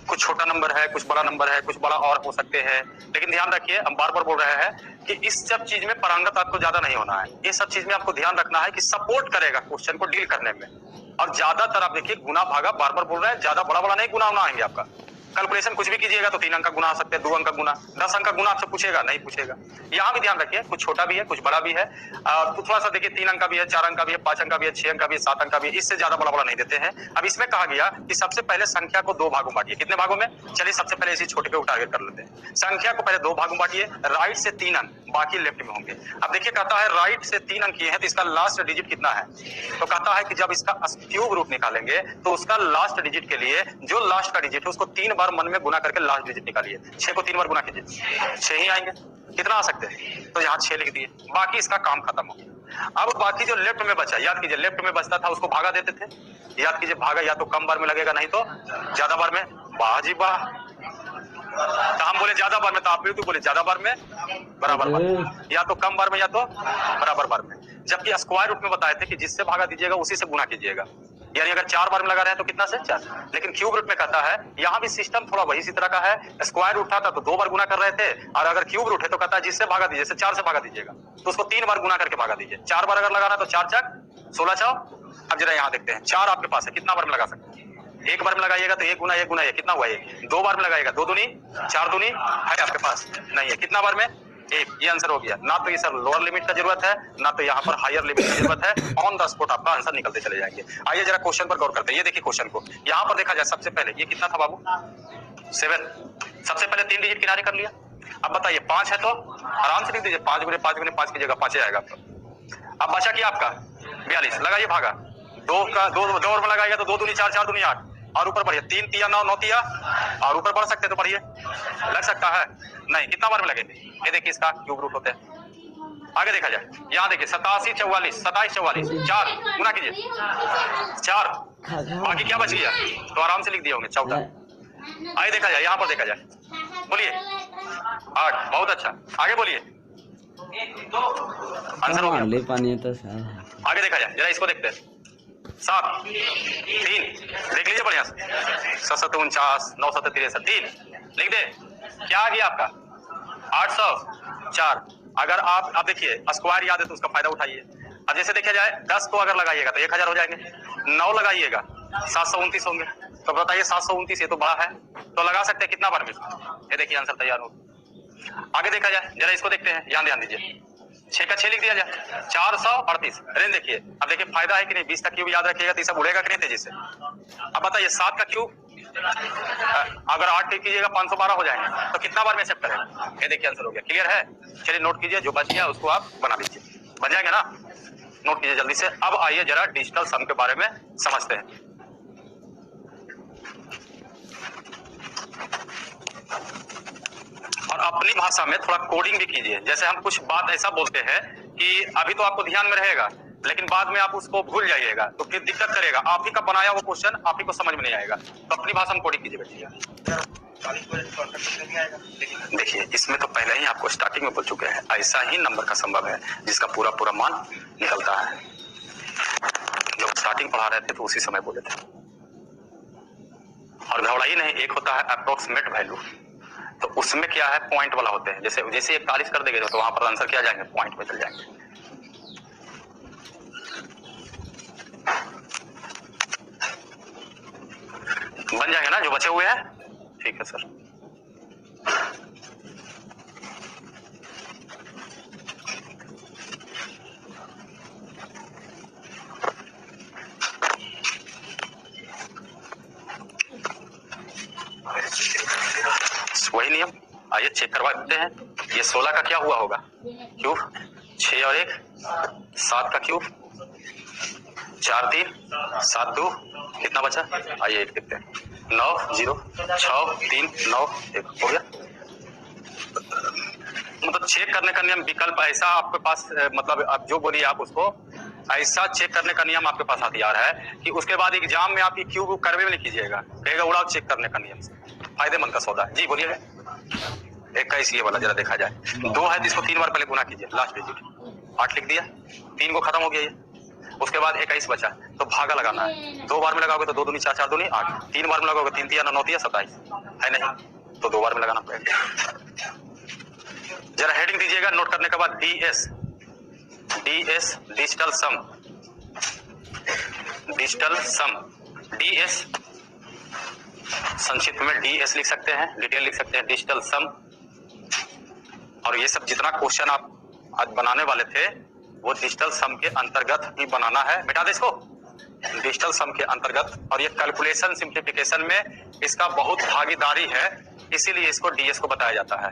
A: कुछ छोटा नंबर है, कुछ बड़ा नंबर है, कुछ बड़ा और हो सकते हैं, लेकिन ध्यान रखिए, हम बार बार बोल रहे हैं कि इस सब चीज में पारंगत आपको ज्यादा नहीं होना है। ये सब चीज में आपको ध्यान रखना है कि सपोर्ट करेगा क्वेश्चन को डील करने में। और ज्यादातर आप देखिए गुना भागा, बार बार बोल रहे हैं, ज्यादा बड़ा बड़ा नहीं गुना होना आएंगे आपका। कैलकुलेशन कुछ भी कीजिएगा तो 3 अंक का गुना आ सकते हैं, 2 अंक का गुना, 10 अंक का गुना आपसे पूछेगा नहीं पूछेगा। यहाँ भी ध्यान रखिए, कुछ छोटा भी है कुछ बड़ा भी है, तो थोड़ा सा देखिए 3 अंक का भी है, 4 अंक का भी है, 5 अंक का भी है, 6 अंक का भी है, 7 अंक का भी है, इससे ज्यादा बड़ा बड़ा नहीं देते हैं। अब इसमें कहा गया कि सबसे पहले संख्या को 2 भागों बांटिए। कितने भागों में, चलिए सबसे पहले इसी छोटे पे टारगेट कर लेते हैं। संख्या को पहले 2 भागों बांटिए, राइट से 3 अंक, बाकी लेफ्ट में होंगे। अब देखिए कहता है राइट से 3 अंक किए हैं तो इसका लास्ट डिजिट कितना है, तो कहता है कि जब इसका क्यूब रूट निकालेंगे तो उसका लास्ट डिजिट के लिए जो लास्ट का डिजिट है उसको 3 बार मन में गुना करके लास्ट डिजिट निकालिए। 6 को 3 बार गुना कीजिए, 6 ही आएंगे। कितना आ सकते हैं, तो यहाँ 6 लिख दिए, बाकी इसका काम खत्म हो गया। अब बाकी जो लेफ्ट में बचा, याद कीजिए लेफ्ट में बचता था उसको भागा देते थे, याद कीजिए भागा या तो कम बार में लगेगा नहीं तो ज्यादा बार में। वाह जी वाह, तो हम बोले ज्यादा बार में, तो आप भी तो बोले ज्यादा बार में बराबर बार में, या तो कम बार में या तो बराबर बार में। जबकि स्क्वायर रूट में बताए थे कि जिससे भागा दीजिएगा उसी से गुना कीजिएगा, यानी अगर 4 बार में लगा रहे हैं तो कितना से 4। लेकिन क्यूब रूट में कहता है, यहाँ भी सिस्टम थोड़ा वही इसी तरह का है। स्क्वायर रूट था तो 2 बार गुना कर रहे थे, और अगर क्यूब रूट है तो कहता है जिससे भागा दीजिए, जैसे 4 से भागा दीजिएगा तो उसको 3 बार गुना करके भागा दीजिए। 4 बार अगर लगाना तो 4 चक 16 चाओ। अब जरा यहाँ देखते हैं, 4 आपके पास है, कितना बार में लगा सकते हैं, 1 बार में लगाइएगा तो 1 गुना 1 गुना 1 कितना हुआ, 1। 2 बार में लगाएगा 2 दूनी 4 दूनी है आपके पास नहीं है, कितना बार में 1। ये आंसर हो गया। ना तो ये सर लोअर लिमिट का जरूरत है, ना तो यहाँ पर हायर लिमिट की जरूरत है, ऑन द स्पॉट आपका आंसर निकलते चले जाएंगे। आइए जरा क्वेश्चन पर गौर करते हैं। ये देखिए क्वेश्चन को, यहाँ पर देखा जाए सबसे पहले ये कितना था बाबू, 7। सबसे पहले 3 डिजिट किनारे कर लिया। अब बताइए 5 है तो आराम से लिख दीजिए, 5 गुने 5 गुने 5 की जगह 5 आएगा आपका। अब बचा क्या आपका 42, लगाइए भागा, 2 और में लगाइएगा तो 2 दूनी 4 4 दूनी 8, और ऊपर बढ़िए 3 तिया 9 9 तिया, और ऊपर बढ़ सकते तो बढ़िए, लग सकता है नहीं, कितना बार में लगेंगे, ये देखिए इसका क्यूब रूट होते हैं। आगे देखा जाए, यहाँ देखिए 87 44 27 44, 4 गुना कीजिए 4, बाकी क्या बच गया, तो आराम से लिख दिए होंगे 14। आगे देखा जाए, यहाँ पर देखा जाए, बोलिए 8, बहुत अच्छा, आगे बोलिए, आंसर हो गया।
B: पानी तो सर
A: आगे देखा जाए, जरा इसको देखते हैं, 7 3 देख लीजिए बढ़िया से, 7 49 9 7 63 3 लिख दे, क्या आ गया आपका 804। अगर आप देखिए स्क्वायर याद है तो उसका फायदा उठाइए। अब जैसे देखा जाए 10 को अगर लगाइएगा तो 1000 हो जाएंगे, 9 लगाइएगा 729 होंगे, तो बताइए 729 ये तो बड़ा है, तो लगा सकते हैं कितना बार में, ये देखिए आंसर तैयार हो। आगे देखा जाए, जरा इसको देखते हैं, ध्यान दीजिए, 6 का 6 लिख दिया जाए, 438। रेंज देखिए, अब देखिए फायदा है कि नहीं, 20 का क्यूब याद रखिएगा तो ये सब उड़ेगा कि नहीं तेजी से। अब बताइए 7 का क्यूब अगर 8 टिक कीजिएगा 512 हो जाएंगे, तो कितना बार में एक्सेप्ट करेगा? ये देखिए आंसर हो गया। क्लियर है? चलिए नोट कीजिए, जो बच गया उसको आप बना लीजिए। बन जाएंगे ना? नोट कीजिए जल्दी से। अब आइए जरा डिजिटल सम के बारे में समझते हैं। और अपनी भाषा में थोड़ा कोडिंग भी कीजिए। जैसे हम कुछ बात ऐसा बोलते हैं कि अभी तो आपको ध्यान में रहेगा, लेकिन बाद में आप उसको भूल जाइएगा तो फिर दिक्कत करेगा। आप ही का बनाया वो क्वेश्चन आप ही को समझ में नहीं आएगा, तो अपनी भाषा में कोडिंग कीजिए बच्चिया। देखिए इसमें तो पहले ही आपको स्टार्टिंग में बोल चुके हैं, ऐसा ही नंबर का संभव है जिसका पूरा पूरा मान निकलता है। जब स्टार्टिंग पढ़ा रहे थे तो उसी समय बोले थे। और घबराइए नहीं, एक होता है अप्रोक्सीमेट वैल्यू, तो उसमें क्या है पॉइंट वाला होते हैं। जैसे जैसे 41 कर देंगे तो वहां पर आंसर क्या जाएंगे, पॉइंट में चल जाएंगे। बन जाएंगे ना जो बचे हुए हैं? ठीक है सर। वही नियम, आइए चेक करवा देते हैं। ये 16 का क्या हुआ होगा, क्यूब, 6 और 1 7 का क्यूब, 4 3 7 2 कितना बचा, आइए एक देखते हैं, 9 0 6 3 9 1 हो गया। मतलब चेक करने का नियम विकल्प ऐसा आपके पास, मतलब आप जो बोलिए आप उसको ऐसा चेक करने का नियम आपके पास हथियार है कि उसके बाद एग्जाम में आप ये क्यूब करवे में नहीं कीजिएगा, कहेगा उड़ाओ चेक करने का नियम से। फायदेमंद का सौदा है। जी बोलिए। 21 ये वाला जरा देखा जाए, 2 है तो इसको 3 बार पहले गुना कीजिए, लास्ट डिजिट 8 लिख दिया, 3 को खत्म हो गया ये। उसके बाद 21 बचा तो भागा लगाना है। 2 बार में लगाओगे तो 2 दूनी 4 4 दूनी 8, 3 बार में लगाओगे 3 3 9 3 27 है नहीं, तो 2 बार में लगाना पड़ेगा। जरा हेडिंग दीजिएगा नोट करने के बाद, डीएस डिजिटल सम, डिजिटल सम, डीएस संक्षिप्त में डीएस लिख सकते हैं, डिटेल लिख सकते हैं, डिजिटल सम। और ये सब जितना क्वेश्चन आप आज बनाने वाले थे वो डिजिटल सम के अंतर्गत ही बनाना है। मिटा दे इसको, डिजिटल सम के अंतर्गत। और ये कैलकुलेशन सिंप्लीफिकेशन में इसका बहुत भागीदारी है, इसीलिए इसको डीएस को बताया जाता है।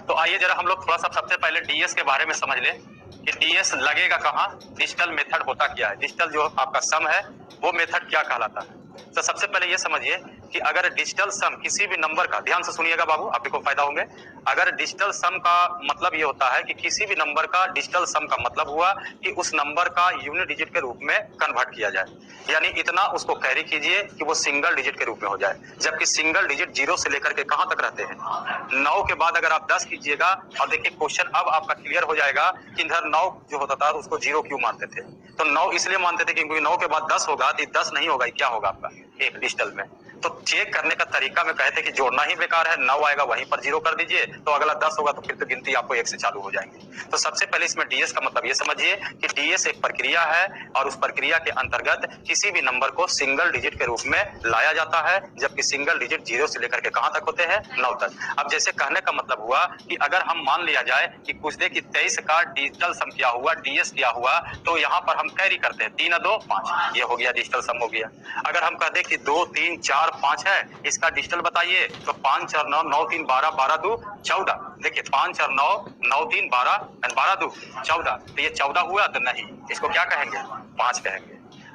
A: तो आइए जरा हम लोग थोड़ा सा सबसे पहले डीएस के बारे में समझ लें कि डीएस लगेगा कहाँ, डिजिटल मेथड होता क्या है, डिजिटल जो आपका सम है वो मेथड क्या कहलाता है। तो सबसे पहले ये समझिए कि अगर डिजिटल सम किसी भी नंबर का, ध्यान से सुनिएगा बाबू आप ही को फायदा होंगे, अगर डिजिटल सम का मतलब ये होता है कि किसी भी नंबर का डिजिटल सम का मतलब हुआ कि उस नंबर का यूनिट डिजिट के रूप में कन्वर्ट किया जाए, यानी इतना उसको कैरी कीजिए कि वो सिंगल डिजिट के रूप में हो जाए। जबकि सिंगल डिजिट 0 से लेकर के कहां तक रहते हैं, 9 के बाद अगर आप 10 कीजिएगा, और देखिए क्वेश्चन अब आपका क्लियर हो जाएगा कि इधर 9 जो होता था उसको 0 क्यों मानते थे। तो 9 इसलिए मानते थे क्योंकि 9 के बाद 10 होगा, तो 10 नहीं होगा, क्या होगा आपका एक डिजिटल में। तो चेक करने का तरीका में कहते हैं कि जोड़ना ही बेकार है, 9 आएगा वहीं पर 0 कर दीजिए, तो अगला 10 होगा तो फिर तो गिनती आपको 1 से चालू हो जाएंगी। तो सबसे पहले इसमें डीएस का मतलब ये समझिए कि डीएस एक प्रक्रिया है और उस प्रक्रिया के अंतर्गत किसी भी नंबर को सिंगल डिजिट के रूप में लाया जाता है, जबकि सिंगल डिजिट 0 से लेकर के कहां तक होते हैं, 9 तक। अब जैसे कहने का मतलब हुआ कि अगर हम मान लिया जाए कि पूछ दे कि 23 का डिजिटल सम क्या हुआ, डीएस क्या हुआ, तो यहाँ पर हम कैरी करते हैं 3 2 5, ये हो गया डिजिटल सम हो गया। अगर हम कह दे कि 2 3 4 5 है, इसका डिजिटल बताइए, तो 5 और 9 9 3 12 12 2 14, देखिए 5 और 9 9 3 12 12 2 14, तो ये 14 हुआ, तो नहीं, इसको क्या कहेंगे, 5 कहेंगे।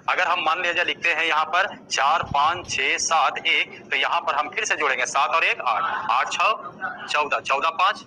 A: अगर हम मान लीजिए लिखते हैं यहाँ पर 4 5 6 7 1, तो यहाँ पर हम फिर से जोड़ेंगे 7 और 1 8, 8 6 14, 14 5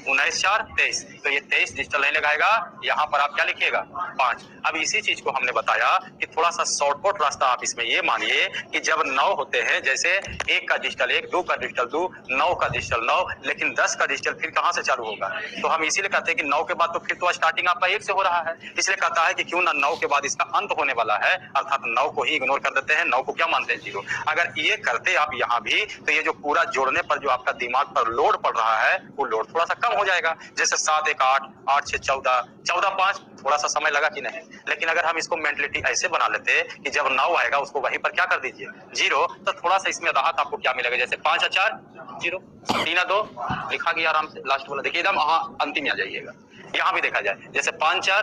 A: 19 4 23, तो ये 23 डिजिटल नहीं लगाएगा, यहाँ पर आप क्या लिखिएगा 5। अब इसी चीज को हमने बताया कि थोड़ा सा शॉर्टकट रास्ता आप इसमें ये मानिए कि जब 9 होते हैं, जैसे 1 का डिजिटल 1, 2 का डिजिटल 2, 9 का डिजिटल 9, लेकिन 10 का डिजिटल फिर कहां से चालू होगा, तो हम इसीलिए कहते हैं कि 9 के बाद तो फिर तो स्टार्टिंग आपका 1 से हो रहा है, इसलिए कहता है कि क्यों ना 9 के बाद इसका अंत होने वाला है, अर्थात 9 को ही इग्नोर कर देते हैं, 9 को क्या मानते हैं 0। अगर ये करते आप यहाँ भी, तो ये जो पूरा जोड़ने पर जो आपका दिमाग पर लोड पड़ रहा है वो लोड थोड़ा सा कम हो जाएगा। जैसे 7 1 8, 8 6 14, 14 5, थोड़ा सा समय लगा कि नहीं, लेकिन अगर हम इसको मेंटलिटी ऐसे बना लेते कि जब 9 आएगा उसको वहीं पर क्या कर दीजिए 0, तो थोड़ा सा इसमें राहत आपको क्या मिलेगा। जैसे 5 4 0, 3 2 लिखा गया आराम से, लास्ट वाला देखिए एकदम अंतिम आ जाइएगा। यहाँ भी देखा जाए जैसे 5 4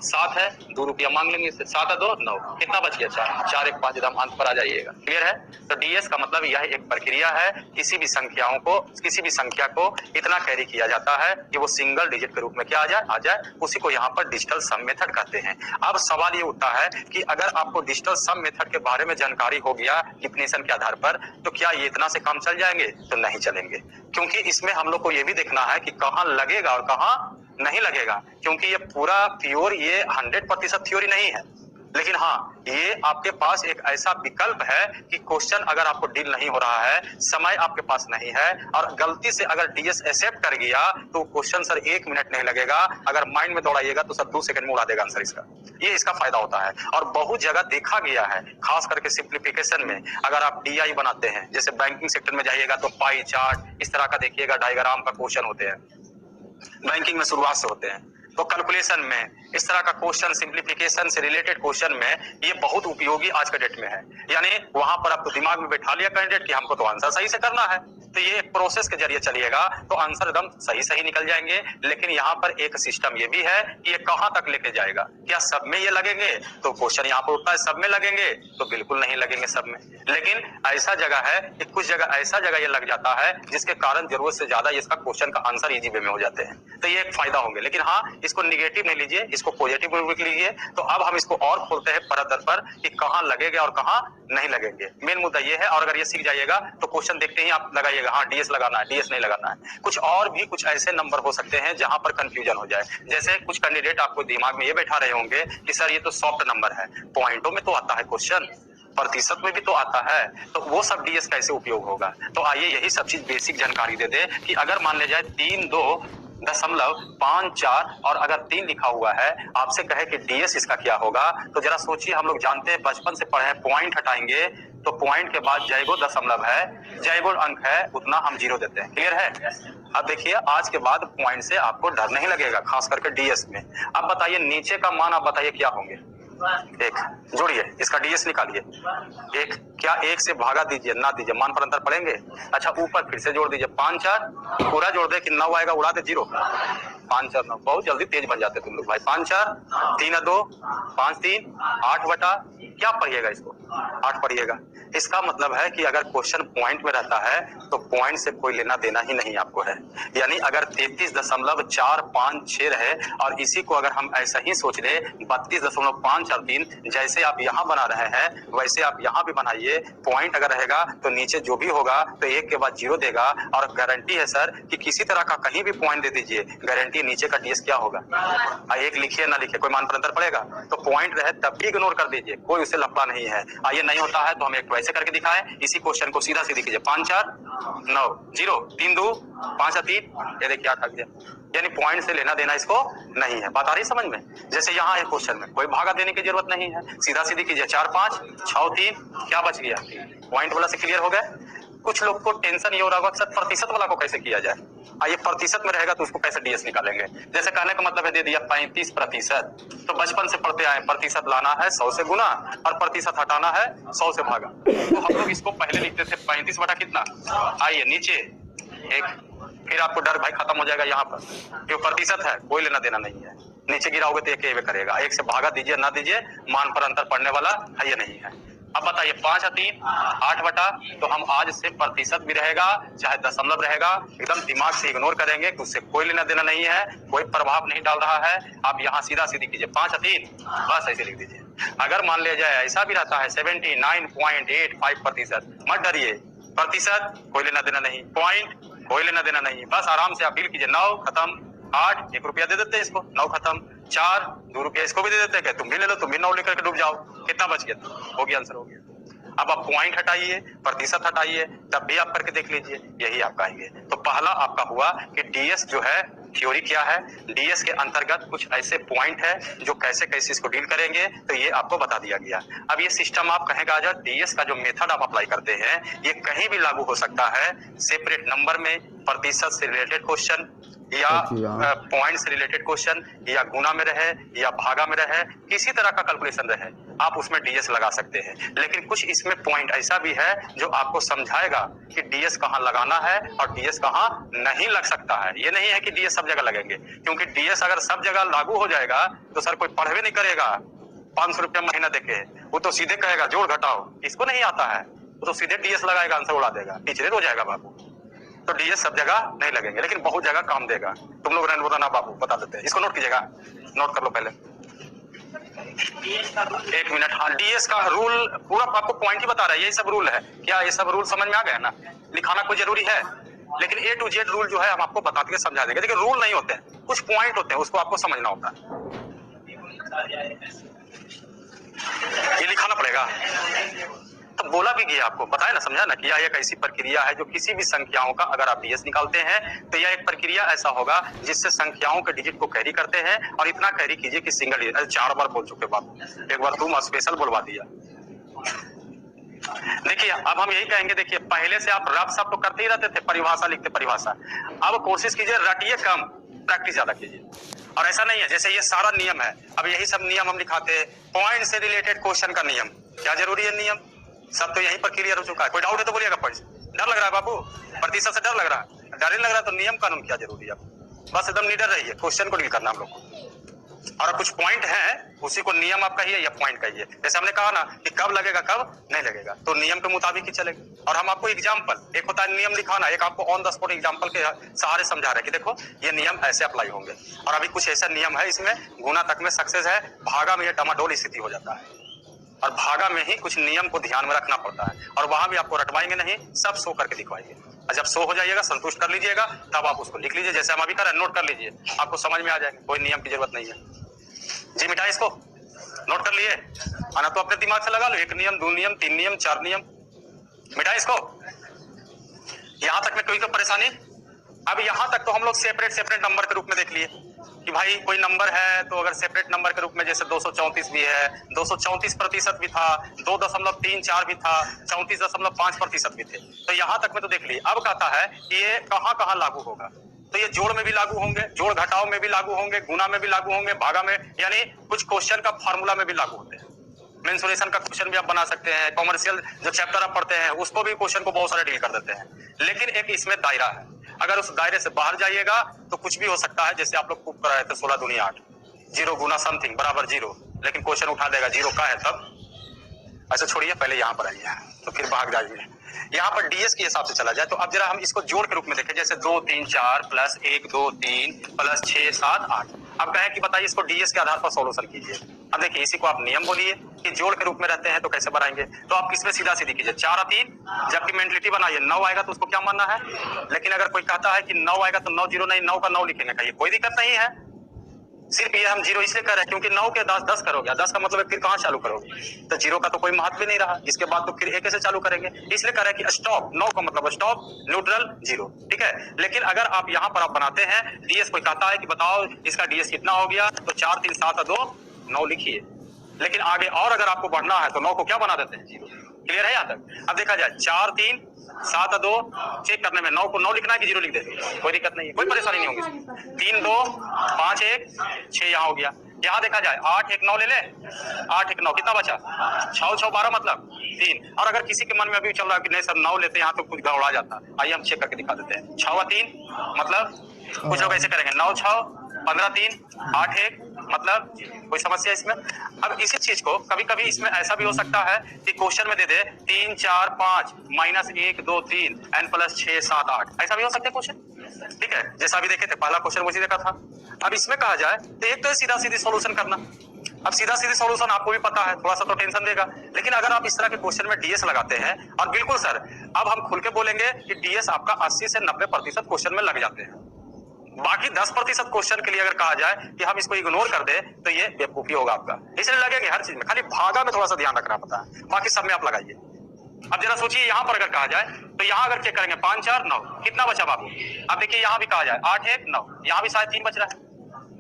A: 7 है, 2 रुपया मांग लेंगे इससे, 7 है 2 9, कितना बच गया 4, 4 1 5 एकदम अंत पर आ जाइएगा। क्लियर है? तो डीएस का मतलब यह एक प्रक्रिया है, किसी भी संख्या को इतना कैरी किया जाता है कि वो सिंगल डिजिट के रूप में क्या आ जाए, उसी को यहाँ पर डिजिटल सम मेथड कहते हैं। अब सवाल ये उठता है कि अगर आपको डिजिटल सम मेथड के बारे में जानकारी हो गया डिफिनेशन के आधार पर, तो क्या ये इतना से काम चल जाएंगे? तो नहीं चलेंगे, क्योंकि इसमें हम लोग को ये भी देखना है कि कहाँ लगेगा और कहाँ नहीं लगेगा, क्योंकि ये पूरा प्योर ये 100% थ्योरी नहीं है। लेकिन हाँ, ये आपके पास एक ऐसा विकल्प है कि क्वेश्चन अगर आपको डील नहीं हो रहा है, समय आपके पास नहीं है और गलती से अगर डीएस एक्सेप्ट कर गया तो क्वेश्चन सर 1 मिनट नहीं लगेगा, अगर माइंड में दौड़ाइएगा तो सर 2 सेकंड में उड़ा देगा आंसर इसका। ये इसका फायदा होता है और बहुत जगह देखा गया है, खास करके सिंप्लीफिकेशन में। अगर आप डीआई बनाते हैं, जैसे बैंकिंग सेक्टर में जाइएगा तो पाई चार्ट इस तरह का देखिएगा, डायग्राम का क्वेश्चन होते हैं, बैंकिंग में शुरुआत से होते हैं। तो कैलकुलेशन में इस तरह का क्वेश्चन, सिंप्लीफिकेशन से रिलेटेड क्वेश्चन में ये बहुत उपयोगी आज के डेट में है। यानी वहां पर आपको दिमाग में बैठा लिया कैंडिडेट कि हमको तो आंसर सही से करना है, तो ये एक प्रोसेस के जरिए चलिएगा तो आंसर एकदम सही निकल जाएंगे। लेकिन यहाँ पर एक सिस्टम ये भी है कि ये कहाँ तक लेके जाएगा, क्या सब में ये लगेंगे? तो क्वेश्चन यहाँ पर उठता है सब में लगेंगे, तो बिल्कुल नहीं लगेंगे सब में। लेकिन ऐसा जगह है कि कुछ जगह ऐसा जगह ये लग जाता है जिसके कारण जरूरत से ज्यादा इसका क्वेश्चन का आंसर इजी वे में हो जाते हैं, तो ये एक फायदा होंगे। लेकिन हाँ, इसको निगेटिव नहीं लीजिए, इसको पॉजिटिव लीजिए। तो अब हम इसको और खोलते हैं परत दर पर कि कहाँ लगेगा और कहाँ नहीं लगेंगे। मेन मुद्दा ये है, और अगर ये सीख जाइएगा तो क्वेश्चन देखते ही आप लगाइएगा हाँ डीएस लगाना है, डीएस नहीं लगाना है। कुछ और भी कुछ ऐसे नंबर हो सकते हैं जहां पर कंफ्यूजन हो जाए। जैसे कुछ कैंडिडेट आपको दिमाग में ये बैठा रहे होंगे कि सर ये तो सॉफ्ट नंबर है, पॉइंटों में तो आता है क्वेश्चन, प्रतिशत में भी तो आता है, तो वो सब डीएस कैसे उपयोग होगा। तो आइए यही सब चीज बेसिक जानकारी दे दे कि अगर मान लिया जाए 3.2.54 और अगर 3 लिखा हुआ है, आपसे कहे कि डीएस इसका क्या होगा, तो जरा सोचिए। हम लोग जानते हैं, बचपन से पढ़े हैं, पॉइंट हटाएंगे तो पॉइंट के बाद जयगो दशमलव है, जयगो अंक है, उतना हम 0 देते हैं। क्लियर है? अब देखिए, आज के बाद पॉइंट से आपको डर नहीं लगेगा, खास करके डीएस में। अब बताइए नीचे का मान, आप बताइए क्या होंगे? 1 जोड़िए, इसका डीएस निकालिए। 1 क्या 1 से भागा दीजिए, ना दीजिए, मान पर अंतर पड़ेंगे। अच्छा, ऊपर फिर से जोड़ दीजिए, 5 4 पूरा जोड़ दे कि 9 आएगा, उड़ा दे 0। 5 4 9, बहुत जल्दी तेज बन जाते तुम लोग भाई। 5 4 3 2 5 3 8 बटा क्या पढ़िएगा, इसको 8 पढ़िएगा। इसका मतलब है कि अगर क्वेश्चन पॉइंट में रहता है तो पॉइंट से कोई लेना देना ही नहीं आपको है। यानी अगर 33.456 रहे और इसी को अगर हम ऐसा ही सोच ले 32.543, जैसे आप यहाँ बना रहे हैं वैसे आप यहाँ भी बनाइए। पॉइंट अगर रहेगा तो नीचे जो भी होगा तो 1 के बाद 0 देगा, और गारंटी है सर कि किसी तरह का कहीं भी पॉइंट दे दीजिए, गारंटी नीचे का डीएस क्या होगा। 1 लिखिए ना लिखिए, कोई मान पर अंतर पड़ेगा। तो पॉइंट रहे तब भी इग्नोर कर दीजिए, कोई उसे लफड़ा नहीं है। आइए नहीं होता है तो हम एक वैसे करके दिखाएं, इसी क्वेश्चन को सीधा सीधी कीजिए। 5 4 9 0 3 2 5 3, ये देखिए क्या दिया। यानी पॉइंट से लेना देना इसको नहीं है। बात आ रही समझ में? जैसे यहाँ है क्वेश्चन में कोई भागा देने की जरूरत नहीं है, सीधा सीधी कीजिए। 4 5 6 3 क्या बच गया, पॉइंट वाला से क्लियर हो गया। कुछ लोग को टेंशन ये हो रहा होगा सर प्रतिशत वाला को कैसे किया जाए। आइए, प्रतिशत में रहेगा तो उसको कैसे डीएस निकालेंगे। जैसे कहने का मतलब है दे दिया 35%, तो बचपन से पढ़ते आए प्रतिशत लाना है 100 से गुना और प्रतिशत हटाना है 100 से भागा। तो हम लोग इसको पहले लिखते थे 35 बटा कितना। आइए नीचे 1, फिर आपको डर भाई खत्म हो जाएगा। यहाँ पर जो प्रतिशत है कोई लेना देना नहीं है, नीचे गिराओगे तो 1 करेगा। 1 से भागा दीजिए ना दीजिए, मान पर अंतर पड़ने वाला है ये नहीं है। अब बताइए 5 3 8 बटा, तो हम आज से प्रतिशत भी रहेगा चाहे दशमलव रहेगा, एकदम दिमाग से इग्नोर करेंगे कि उससे कोई लेना देना नहीं है, कोई प्रभाव नहीं डाल रहा है। आप यहाँ सीधा सीधी कीजिए 5 3, बस ऐसे लिख दीजिए। अगर मान लिया जाए ऐसा भी रहता है 79.85%, मत डरिए, प्रतिशत कोई लेना देना नहीं, पॉइंट कोई लेना देना नहीं, बस आराम से आप डील कीजिए। 9 खत्म, 8 1 रुपया दे देते हैं इसको, 9 खत्म, 4 2 रुपया इसको भी दे देते हैं, तुम भी ले लो, तुम भी 9 लेकर के डूब जाओ। कितना बच गया? हो गया, आंसर हो गया। अब आप पॉइंट हटाइए, प्रतिशत हटाइए, तब भी आप करके देख लीजिए, यही आप कहेंगे। तो पहला आपका हुआ कि डीएस जो है थ्योरी क्या है, डीएस के अंतर्गत कुछ ऐसे पॉइंट है जो कैसे कैसे इसको डील करेंगे, तो ये आपको बता दिया गया। अब ये सिस्टम आप कहेंगे आजा डीएस का जो मेथड आप अप्लाई करते हैं ये कहीं भी लागू हो सकता है, सेपरेट नंबर में, प्रतिशत से रिलेटेड क्वेश्चन या पॉइंट से रिलेटेड क्वेश्चन, या गुना में रहे या भागा में रहे, किसी तरह का कैलकुलेशन रहे, आप उसमें डीएस लगा सकते हैं। लेकिन कुछ इसमें पॉइंट ऐसा भी है जो आपको समझाएगा कि डीएस कहां लगाना है और डीएस कहां नहीं लग सकता है। ये नहीं है कि डीएस सब जगह लगेंगे, क्योंकि डीएस अगर सब जगह लागू हो जाएगा तो सर कोई पढ़वे नहीं करेगा 500 रुपया महीना देके, वो तो सीधे कहेगा जोड़ घटाओ, इसको नहीं आता है, वो तो सीधे डीएस लगाएगा, आंसर उड़ा देगा, टीचर हो जाएगा बाबू। तो डीएस सब जगह नहीं लगेंगे, लेकिन बहुत जगह काम देगा। तुम लोग रहने बताना बाबू, बता देते हैं। इसको नोट कीजिएगा, नोट कर लो पहले, 1 मिनट। हाँ, डीएस का रूल पूरा आपको पॉइंट ही बता रहा है, यही सब रूल है। क्या ये सब रूल समझ में आ गया ना? लिखाना कोई जरूरी है, लेकिन A to Z रूल जो है हम आपको बता के समझा देंगे। लेकिन रूल नहीं होते हैं, कुछ पॉइंट होते हैं, उसको आपको समझना होता है। ये लिखाना पड़ेगा, तो बोला भी गया आपको, बताया ना, समझा ना कि यह एक ऐसी प्रक्रिया है जो किसी भी संख्याओं का अगर आप डीएस निकालते हैं तो यह एक प्रक्रिया ऐसा होगा जिससे संख्याओं के डिजिट को कैरी करते हैं, और इतना कैरी कीजिए कि सिंगल डिजिट। 4 बार बोल चुके बात, एक बार तुम स्पेशल बोलवा दिया। देखिए अब हम यही कहेंगे, देखिए पहले से आप रफ सब तो करते ही रहते थे, परिभाषा लिखते परिभाषा, अब कोशिश कीजिए रटिए कम, प्रैक्टिस ज्यादा कीजिए। और ऐसा नहीं है जैसे ये सारा नियम है, अब यही सब नियम हम दिखाते हैं, पॉइंट से रिलेटेड क्वेश्चन का नियम, क्या जरूरी है नियम, सब तो यहीं पर क्लियर हो चुका है। कोई डाउट है तो बोलिएगा। पॉइंट डर लग रहा है बाबू, प्रतिशत से डर लग रहा है, डर ही लग रहा है तो नियम कानून क्या जरूरी है, बस एकदम निडर रहिए, क्वेश्चन को डील करना हम लोग को। और कुछ पॉइंट है उसी को नियम आप कहिए या पॉइंट कहिए। जैसे हमने कहा ना कि कब लगेगा कब नहीं लगेगा, तो नियम के मुताबिक ही चलेगा। और हम आपको एग्जाम्पल, एक होता है नियम लिखाना, एक आपको ऑन द स्पॉट एग्जाम्पल के सहारे समझा रहे हैं कि देखो ये नियम ऐसे अप्लाई होंगे। और अभी कुछ ऐसा नियम है, इसमें गुना तक में सक्सेस है, भागा में ये डमाडोल स्थिति हो जाता है, और भागा में ही कुछ नियम को ध्यान में रखना पड़ता है। और वहां भी आपको रटवाएंगे नहीं, सब शो करके दिखवाएंगे, और जब शो हो जाइएगा, संतुष्ट कर लीजिएगा, तब आप उसको लिख लीजिए, जैसे हम अभी कर रहे हैं, नोट कर लीजिए, आपको समझ में आ जाएगा, कोई नियम की जरूरत नहीं है जी। मिटाए इसको, नोट कर लिए, आना तो अपने दिमाग से लगा लो, 1 नियम 2 नियम 3 नियम 4 नियम, मिटाए इसको। यहां तक में कोई तो परेशानी? अब यहां तक तो हम लोग सेपरेट नंबर के रूप में देख लिए कि भाई कोई नंबर है तो अगर सेपरेट नंबर के रूप में, जैसे 234 भी है, 234% भी था, 2.34 भी था, 34.5% भी थे, तो यहां तक में तो देख लिए। अब कहता है कि ये कहां कहां लागू होगा, तो ये जोड़ में भी लागू होंगे, जोड़ घटाव में भी लागू होंगे, गुना में भी लागू होंगे, भागा में, यानी कुछ क्वेश्चन का फार्मूला में भी लागू होते हैं। मेंसुरेशन का क्वेश्चन भी आप बना सकते हैं, कॉमर्शियल जो चैप्टर आप पढ़ते हैं उसको भी क्वेश्चन को बहुत सारे डील कर देते हैं। लेकिन एक इसमें दायरा है, अगर उस दायरे से बाहर जाइएगा तो कुछ भी हो सकता है। जैसे आप लोग प्रूफ कर रहे थे 16 दूनी 8, 0 गुना समथिंग बराबर 0, लेकिन क्वेश्चन उठा देगा 0 का है तब। अच्छा छोड़िए, पहले यहाँ पर आइए, तो फिर भाग जाइए। यहाँ पर डीएस के हिसाब से चला जाए तो अब जरा हम इसको जोड़ के रूप में देखें, जैसे 2 3 4 प्लस 1 2 3 प्लस 6 7 8। अब कहें कि बताइए इसको डीएस के आधार पर सॉल्यूशन कीजिए। अब देखिए इसी को आप नियम बोलिए कि जोड़ के रूप में रहते हैं तो कैसे बनाएंगे, तो आप इसमें सीधा सीधी कीजिए 4 और 3, जबकि मेंटलिटी बनाइए 9 आएगा तो उसको क्या मानना है। लेकिन अगर कोई कहता है कि 9 आएगा तो 9 0 नहीं, 9 का 9 लिखेंगे, कहिए कोई दिक्कत नहीं है। सिर्फ ये हम 0 इसलिए कर रहे हैं क्योंकि 9 के 10 करोगे, 10 का मतलब फिर कहाँ चालू करोगे, तो 0 का तो कोई महत्व नहीं रहा, इसके बाद तो फिर 1 से चालू करेंगे, इसलिए कर रहे हैं कि स्टॉप। 9 का मतलब स्टॉप, न्यूट्रल 0, ठीक है। लेकिन अगर आप यहाँ पर आप बनाते हैं डीएस, कोई कहता है कि बताओ इसका डीएस कितना हो गया, तो 4 3 7 2 9 लिखिए। लेकिन आगे और अगर आपको बढ़ना है तो 9 को क्या बना देते हैं 0। क्लियर है यहाँ तक? अब देखा जाए 4 3 7 2, चेक करने में 9 को 9 लिखना है कि 0 लिख दे, कोई दिक्कत नहीं है, कोई परेशानी नहीं होगी। 3 2 5 1 6 यहाँ हो गया। यहाँ देखा जाए 8 1 9 ले ले, 8 1 9 कितना बचा, 6 6 12 मतलब 3। और अगर किसी के मन में अभी चल रहा है कि नहीं सर 9 लेते यहाँ तो कुछ गड़बड़ा जाता, आइए हम चेक करके दिखा देते हैं। 6 और 3 मतलब कुछ लोग ऐसे करेंगे 9 6 15 3 8 1 मतलब कोई समस्या इसमें। अब इसी चीज को कभी कभी इसमें ऐसा भी हो सकता है कि क्वेश्चन में दे दे 3 4 5 माइनस 1 2 3 n प्लस 6 7 8, ऐसा भी हो सकता है क्वेश्चन, ठीक है। जैसा अभी देखे थे पहला क्वेश्चन वैसे देखा था। अब इसमें कहा जाए तो एक तो सीधा सीधी सॉल्यूशन करना। अब सीधा सीधी सॉल्यूशन आपको भी पता है, थोड़ा सा तो टेंशन देगा, लेकिन अगर आप इस तरह के क्वेश्चन में डीएस लगाते हैं, और बिल्कुल सर अब हम खुल के बोलेंगे कि डीएस आपका 80 से 90% क्वेश्चन में लग जाते हैं। बाकी 10% क्वेश्चन के लिए अगर कहा जाए कि हम इसको इग्नोर कर दे तो ये बेवकूफी होगा आपका, इसलिए लगेंगे हर चीज में, खाली भागा में थोड़ा सा ध्यान रखना पड़ता है, बाकी सब में आप लगाइए। अब जरा सोचिए यहाँ पर अगर कहा जाए तो यहाँ अगर चेक करेंगे 5 4 9 कितना बचा बाबू। अब देखिए यहाँ भी कहा जाए 8 1 9, यहाँ भी शायद 3 बच रहा है।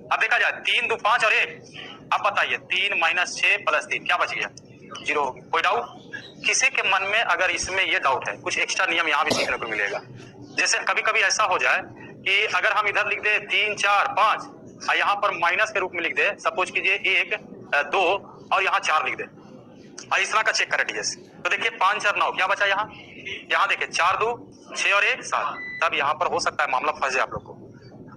A: अब देखा जाए 3 2 5 और 1, अब बताइए 3 माइनस 6 प्लस 3 क्या बच गया 0। कोई डाउट किसी के मन में? अगर इसमें ये डाउट है, कुछ एक्स्ट्रा नियम यहाँ भी सीखने को मिलेगा। जैसे कभी कभी ऐसा हो जाए कि अगर हम इधर लिख दे 3 4 5 और यहाँ पर माइनस के रूप में लिख दे, सपोज कीजिए 1 2 और यहाँ 4 लिख दे, और इस तरह का चेक करें डीएस। तो देखिए 5 4 9 क्या बचा यहाँ, यहाँ देखिए 4 2 6 और 1 7, तब यहाँ पर हो सकता है मामला फंस जाए आप लोग को।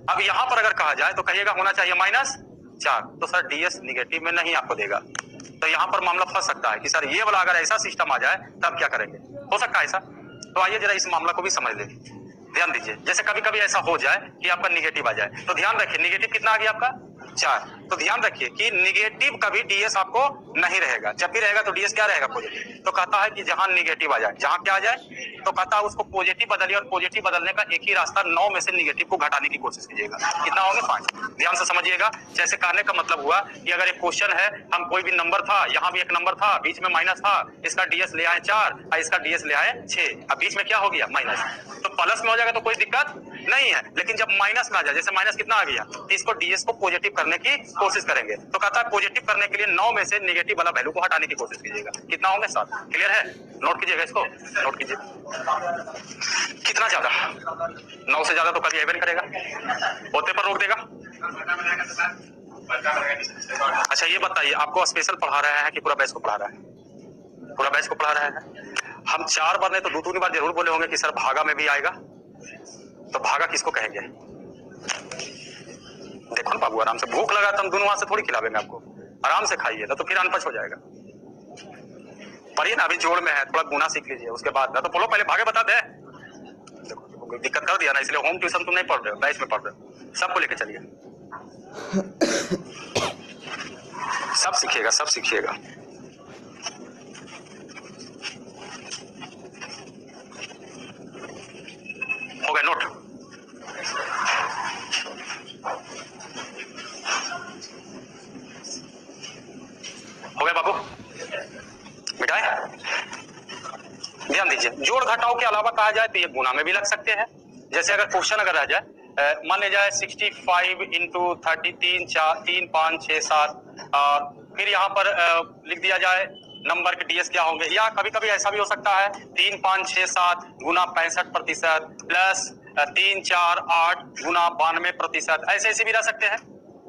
A: अब यहाँ पर अगर कहा जाए तो कहिएगा होना चाहिए -4, तो सर डीएस निगेटिव में नहीं आपको देगा, तो यहाँ पर मामला फंस सकता है कि सर ये वाला अगर ऐसा सिस्टम आ जाए तब क्या करेंगे, हो सकता है ऐसा। तो आइए जरा इस मामला को भी समझ लें, ध्यान दीजिए। जैसे कभी कभी ऐसा हो जाए कि आपका निगेटिव आ जाए, तो ध्यान रखिए निगेटिव कितना आ गया आपका 4, तो ध्यान रखिए कि निगेटिव कभी डीएस आपको नहीं रहेगा, जब भी रहेगा तो डीएस क्या रहेगा, पॉजिटिव। तो कहता है कि जहां निगेटिव आ जाए, जहां क्या आ जाए, तो कहता है उसको पॉजिटिव बदलिए, और पॉजिटिव बदलने का एक ही रास्ता 9 में से निगेटिव को घटाने की कोशिश कीजिएगा। कितना होंगे 5, ध्यान से समझिएगा। जैसे कहने का मतलब हुआ कि अगर एक क्वेश्चन है, हम कोई भी नंबर था, यहाँ भी एक नंबर था, बीच में माइनस था, इसका डीएस ले आए 4 और इसका डीएस ले आए 6, अब बीच में क्या हो गया माइनस, तो प्लस में हो जाएगा तो कोई दिक्कत नहीं है, लेकिन जब माइनस में आ जाए, जैसे माइनस कितना आ गया, तो इसको डीएस को पॉजिटिव करने की कोशिश करेंगे। तो कहता है पॉजिटिव करने के लिए 9 में से नेगेटिव वाला वैल्यू को हटाने की कोशिश कीजिएगा। कितना होंगे 7, क्लियर है, नोट कीजिएगा इसको, नोट कीजिए। कितना ज्यादा, 9 से ज्यादा तो कभी एवन करेगा, होते पर रोक देगा। अच्छा ये बताइए, आपको स्पेशल पढ़ा रहा है कि पूरा बैच को पढ़ा रहा है, पूरा बैच को पढ़ा रहा है। हम 4 बार नहीं तो 2-3 बार जरूर बोले होंगे कि सर भागा में भी आएगा, तो भागा किसको कहेंगे। देखो ना बाबू, आराम से, भूख लगा तो हम दोनों हाथ से थोड़ी खिलावेंगे आपको, आराम से खाइए, ना तो फिर अनपच हो जाएगा। पढ़िए ना, अभी जोड़ में है, थोड़ा गुना सीख लीजिए, उसके बाद ना तो बोलो पहले भागे बता दे। देखो दिक्कत कर दिया ना, इसलिए होम ट्यूशन तुम नहीं पढ़ रहे हो, बैच में पढ़ रहे हो, सबको लेके चलिए, सब सीखिएगा, सब सीखिएगा। हो गया नोट, हो गया बाबू, मिटाए। ध्यान दीजिए, जोड़ घटाव के अलावा कहा जाए तो ये गुना में भी लग सकते हैं। जैसे अगर क्वेश्चन अगर रह जाए, मान ले जाए 65 इंटू 30, 3 4 3 5 6 7, और फिर यहाँ पर लिख दिया जाए नंबर के डीएस क्या होंगे, या कभी कभी ऐसा भी हो सकता है 3 5 6 7 गुना 65% प्लस 3 4 8 गुना 92%, ऐसे ऐसे भी रह सकते हैं।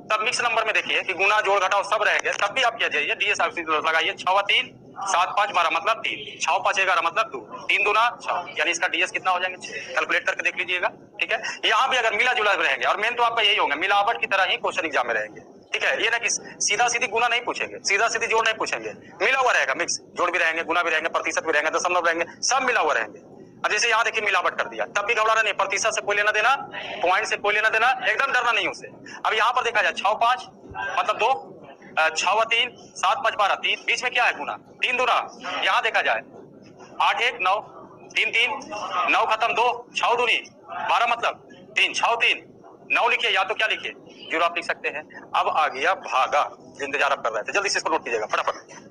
A: तब मिक्स नंबर में देखिए कि गुना जोड़ घटाव सब रहेंगे, तब भी आप क्या जाइए डीएस लगाइए, 6 व 3 7 5 12 मतलब 3, 6 5 11 मतलब 2, 3 दूना 6, यानी इसका डीएस कितना हो जाएंगे 6, कैलकुलेट करके देख लीजिएगा। ठीक है, यहाँ भी अगर मिला जुला रहेंगे, और मेन तो आपका यही होगा, मिलावट की तरह ही क्वेश्चन एग्जाम में रहेंगे। ठीक है, ये ना कि सीधा सीधी गुना नहीं पूछेंगे, सीधा सीधी जोड़ नहीं पूछेंगे, मिला हुआ रहेगा, मिक्स जोड़ भी रहेंगे, गुना भी रहेंगे, प्रतिशत भी रहेंगे, दशमलव रहेंगे, सब मिला हुआ रहेंगे। अब जैसे यहाँ देखिए मिलावट कर दिया, तब भी घबराना नहीं, प्रतिशत से कोई लेना देना, पॉइंट से कोई लेना देना, एकदम डरना नहीं उससे। अब यहाँ पर देखा जाए 6 5 मतलब 2, 6 व 3 7 5 12, 3 बीच में क्या है गुना, 3 दूना, यहाँ देखा जाए 8 1 9 3 3 9 खत्म 2, 6 दूनी 12 मतलब 3 6 3 9 लिखिए, या तो क्या लिखिए 0 आप लिख सकते हैं। अब आ गया भागा, इंतजार आप कर रहे थे, जल्दी से इसको नोट कीजिएगा फटाफट।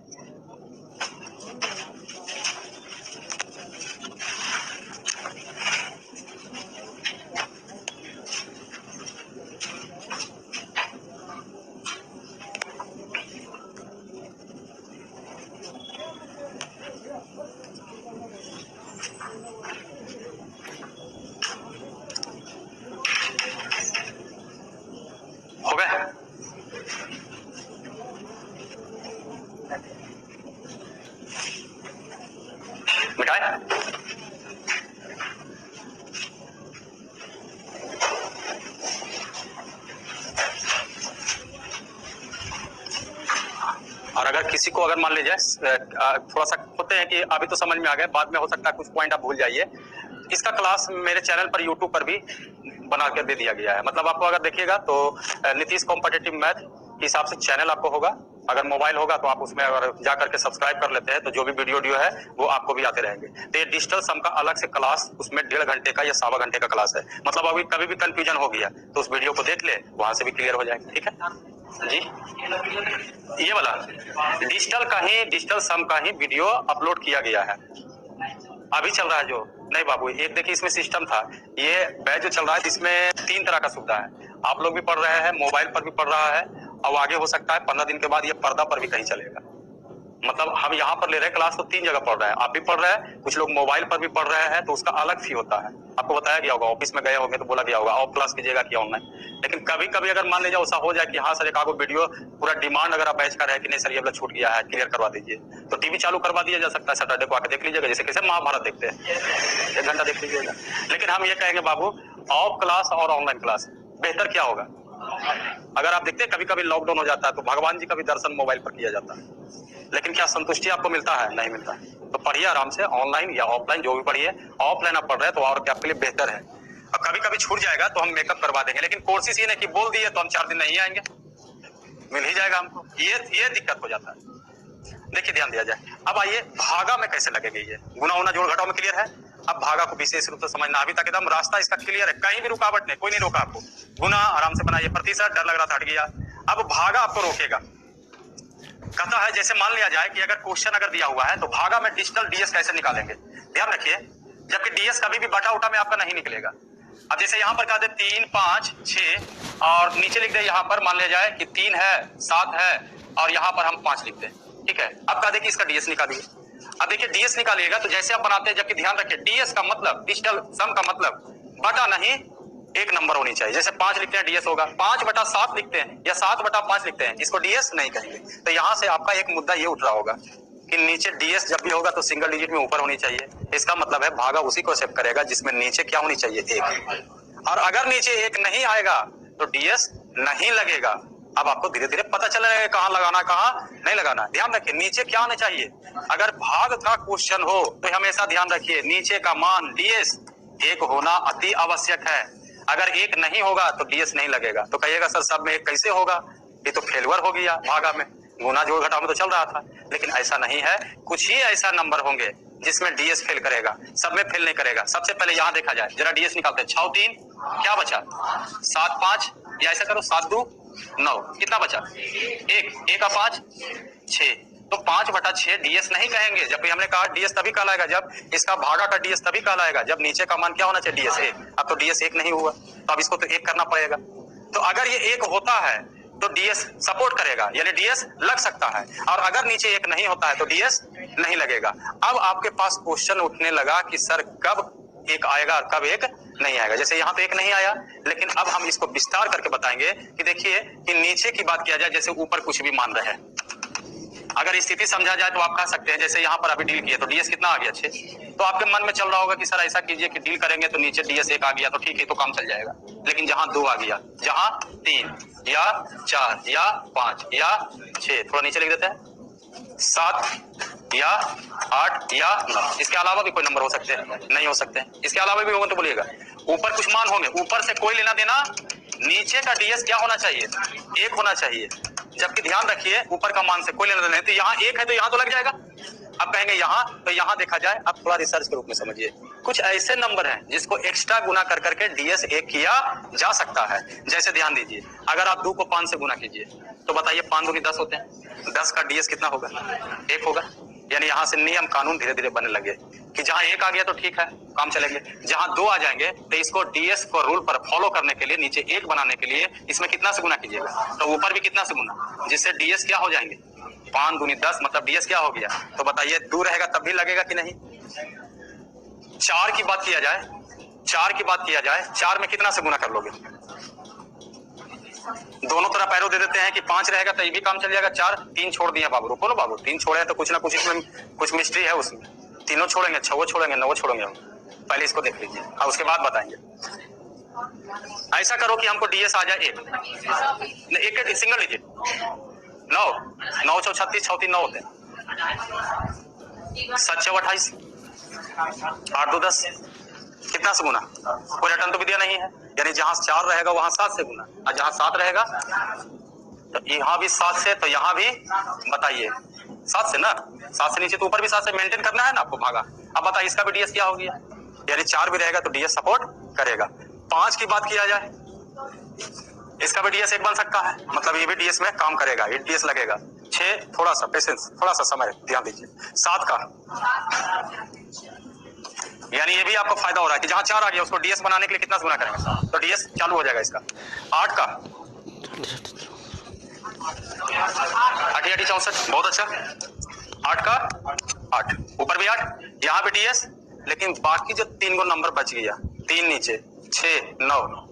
A: हो गए, मिटाए। और अगर किसी को अगर मान लीजिए थोड़ा सा होते हैं कि अभी तो समझ में आ गए, बाद में हो सकता है कुछ पॉइंट आप भूल जाइए, इसका क्लास मेरे चैनल पर यूट्यूब पर भी बना के दे दिया गया है। मतलब आपको अगर देखिएगा तो नीतीश कॉम्पिटिटिव मैथ के हिसाब से चैनल आपको होगा, अगर मोबाइल होगा तो आप उसमें अगर जा करके सब्सक्राइब कर लेते हैं तो जो भी वीडियो है वो आपको भी आते रहेंगे। तो ये डिजिटल सम का अलग से क्लास, उसमें 1.5 घंटे का या 1.25 घंटे का क्लास है। मतलब अभी कभी भी कंफ्यूजन हो गया तो उस वीडियो को देख ले, वहां से भी क्लियर हो जाएगा। ठीक है जी, ये वाला डिजिटल सम का ही वीडियो अपलोड किया गया है, अभी चल रहा है जो नहीं बाबू। एक देखिए इसमें सिस्टम था, ये बैच जो चल रहा है इसमें 3 तरह का सुविधा है, आप लोग भी पढ़ रहे हैं, मोबाइल पर भी पढ़ रहा है, और आगे हो सकता है 15 दिन के बाद ये पर्दा पर भी कहीं चलेगा। मतलब हम यहाँ पर ले रहे हैं क्लास तो 3 जगह पढ़ रहे हैं, आप भी पढ़ रहे हैं, कुछ लोग मोबाइल पर भी पढ़ रहे हैं, तो उसका अलग फी होता है। आपको बताया गया होगा, ऑफिस में गए होंगे तो बोला गया होगा ऑफ क्लास कीजिएगा कि ऑनलाइन। लेकिन कभी कभी अगर मान लीजिए ऐसा हो जाए कि हाँ सर एक आगो वीडियो पूरा डिमांड अगर आप बैच का है कि नहीं सर ये वाला छूट गया है, क्लियर करवा दीजिए, तो टीवी चालू करवा दिया जा सकता है, सैटरडे को आकर देख लीजिएगा, जैसे कैसे महाभारत देखते हैं 1 घंटा देख लीजिएगा। लेकिन हम ये कहेंगे बाबू, ऑफ क्लास और ऑनलाइन क्लास बेहतर क्या होगा? अगर आप देखते हैं कभी कभी लॉकडाउन हो जाता है तो भगवान जी का भी दर्शन मोबाइल पर किया जाता है, लेकिन क्या संतुष्टि आपको मिलता है? नहीं मिलता है। तो पढ़िए आराम से, ऑनलाइन या ऑफलाइन जो भी पढ़िए। ऑफलाइन आप पढ़ रहे हैं तो और क्या आपके लिए बेहतर है। और कभी कभी छूट जाएगा तो हम मेकअप करवा देंगे, लेकिन कोशिश ये नहीं कि बोल दिए तो हम 4 दिन नहीं आएंगे, मिल ही जाएगा हमको, ये दिक्कत हो जाता है। देखिए ध्यान दिया जाए। अब आइए भागा में कैसे लगेगी ये गुना उना जोड़ घटाव में क्लियर है। अब भागा को विशेष रूप से समझना, अभी तक एकदम रास्ता इसका क्लियर है, कहीं भी रुकावट नहीं, कोई नहीं रोका आपको। गुना आराम से बनाइए, प्रतिशत डर लग रहा था हट गया। अब भागा आपको रोकेगा, कहता है जैसे मान लिया जाए कि अगर क्वेश्चन अगर दिया हुआ है तो भागा में डिजिटल डीएस कैसे निकालेंगे, ध्यान रखिए, जबकि डीएस कभी भी बटा उठा में आपका नहीं निकलेगा। अब जैसे यहाँ पर कह दे 3, 5, 6 और नीचे लिख दे यहाँ पर मान लिया जाए कि 3 है, 7 है और यहाँ पर हम 5 लिखते हैं, ठीक है। अब कह दे कि इसका डीएस निकालिए। अब देखिए डीएस निकालिएगा तो जैसे आप बनाते हैं, जबकि ध्यान रखिए डीएस का मतलब डिजिटल सम का मतलब बटा नहीं एक नंबर होनी चाहिए। जैसे 5 लिखते हैं डीएस होगा, 5/7 लिखते हैं या 7/5 लिखते हैं, इसको डीएस नहीं कहेंगे। तो यहाँ से आपका एक मुद्दा ये उठ रहा होगा कि नीचे डीएस जब भी होगा तो सिंगल डिजिट में ऊपर होनी चाहिए। इसका मतलब है भागा उसी को एक्सेप्ट करेगा जिसमें नीचे क्या होनी चाहिए, 1। और अगर नीचे 1 नहीं आएगा तो डीएस नहीं लगेगा। अब आपको धीरे धीरे पता चल रहा है कहाँ लगाना कहाँ नहीं लगाना। ध्यान रखिए नीचे क्या होना चाहिए, अगर भाग का क्वेश्चन हो तो हमेशा ध्यान रखिए नीचे का मान डीएस 1 होना अति आवश्यक है। अगर 1 नहीं होगा तो डीएस नहीं लगेगा। तो कहिएगा सर सब में 1 कैसे होगा, ये तो फेलवर हो गया भागा में, गुना जोड़ घटाव में तो चल रहा था। लेकिन ऐसा नहीं है, कुछ ही ऐसा नंबर होंगे जिसमें डीएस फेल करेगा, सब में फेल नहीं करेगा। सबसे पहले यहाँ देखा जाए, जरा डीएस निकालते हैं। 6 3 क्या बचा, 7 5 या ऐसा करो 7 2 9, कितना बचा 1 का 5 6, तो 5/6 डीएस नहीं कहेंगे। जब हमने कहा डीएस तभी कहलाएगा जब इसका भागा का डीएस तभी कहलाएगा जब नीचे का मान क्या होना चाहिए, डीएस 1। अब तो डीएस 1 नहीं हुआ तो अब इसको तो 1 करना पड़ेगा। तो अगर ये 1 होता है तो डीएस सपोर्ट करेगा, यानी डीएस लग सकता है, और अगर नीचे 1 नहीं होता है तो डीएस नहीं लगेगा। अब आपके पास क्वेश्चन उठने लगा कि सर कब 1 आएगा और कब 1 नहीं आएगा। जैसे यहाँ पे 1 नहीं आया, लेकिन अब हम इसको विस्तार करके बताएंगे कि देखिए कि नीचे की बात किया जाए, जैसे ऊपर कुछ भी मान रहे हैं, अगर स्थिति समझा जाए तो आप कह सकते हैं जैसे यहाँ पर अभी डील किया तो डीएस कितना आ गया 6, तो आपके मन में चल रहा होगा कि सर ऐसा कीजिए कि डील करेंगे तो नीचे डीएस 1 आ गया तो ठीक है तो काम चल जाएगा। लेकिन जहां 2 आ गया, जहां 3 या 4 या 5 या 6, थोड़ा नीचे लिख देते हैं, 7 या 8 या 9, इसके अलावा भी कोई नंबर हो सकते हैं, नहीं हो सकते हैं, इसके अलावा भी होंगे तो बोलिएगा। ऊपर कुछ मान होंगे, ऊपर से कोई लेना देना, नीचे का डीएस क्या होना चाहिए, 1 होना चाहिए। जबकि ध्यान रखिए ऊपर का मान से कोई लेना देना नहीं, तो यहाँ 1 है तो यहाँ तो लग जाएगा। अब कहेंगे यहाँ, तो यहाँ देखा जाए, अब थोड़ा रिसर्च के रूप में समझिए, कुछ ऐसे नंबर हैं जिसको एक्स्ट्रा गुना कर करके डीएस 1 किया जा सकता है। जैसे ध्यान दीजिए, अगर आप 2 को 5 से गुना कीजिए तो बताइए 5 दूनी 10 होते हैं, 10 का डीएस कितना होगा, 1 होगा। यानी यहाँ से नियम कानून धीरे धीरे बनने लगे कि जहां 1 आ गया तो ठीक है काम चलेंगे, जहां 2 आ जाएंगे तो इसको डीएस को रूल पर फॉलो करने के लिए, नीचे 1 बनाने के लिए इसमें कितना से गुना कीजिएगा, तो ऊपर भी कितना से गुना, जिससे डीएस क्या हो जाएंगे, 5 दूनी 10, मतलब डीएस क्या हो गया। तो बताइए 2 रहेगा तब भी लगेगा कि नहीं। 4 की बात किया जाए, 4 की बात किया जाए, 4 में कितना से गुना कर लोगे, दोनों तरफ एरो दे देते हैं कि 5 रहेगा तो ये भी काम चल जाएगा। 4 3 छोड़ दिया बाबू, रुको ना बाबू, 3 छोड़े तो कुछ ना कुछ इसमें कुछ मिस्ट्री है उसमें, तीनों छोड़ेंगे, 6 छोड़ेंगे, 9 छोड़ेंगे हम, पहले इसको देख लीजिए और उसके बाद बताएंगे। ऐसा करो कि हमको डीएस आ जाए 1 सिंगल डिजिट, 9 6 36 6 3 9 होते हैं, 7 6 28, 8 2 10, कितना से गुना, कोई रिटर्न तो विद्या नहीं है, यानी जहां 4 रहेगा वहां 7 से गुना, और जहां 7 रहेगा तो यहाँ भी 7 से, तो यहाँ भी बताइए 7 से ना, 7 से नीचे तो ऊपर भी 7 से मेंटेन करना है ना आपको भागा। अब बताइए इसका भी डीएस क्या हो गया, यानी 4 भी रहेगा तो डीएस सपोर्ट करेगा। 5 की बात किया जाए, इसका भी डीएस 1 बन सकता है, मतलब ये भी डीएस में काम करेगा, ये डीएस लगेगा। 6 थोड़ा सा पेशेंस, थोड़ा सा समय ध्यान दीजिए। 7 का, यानी ये भी आपको फायदा हो रहा है कि जहां 4 आ गया उसको डीएस बनाने के लिए कितना गुना करेंगे तो डीएस चालू हो जाएगा इसका। 8 का 8 64, बहुत अच्छा। 8 का 8, ऊपर भी 8, यहाँ पे DS, लेकिन बाकी जो 3 गो नंबर बच गया, 3 नीचे 6 9,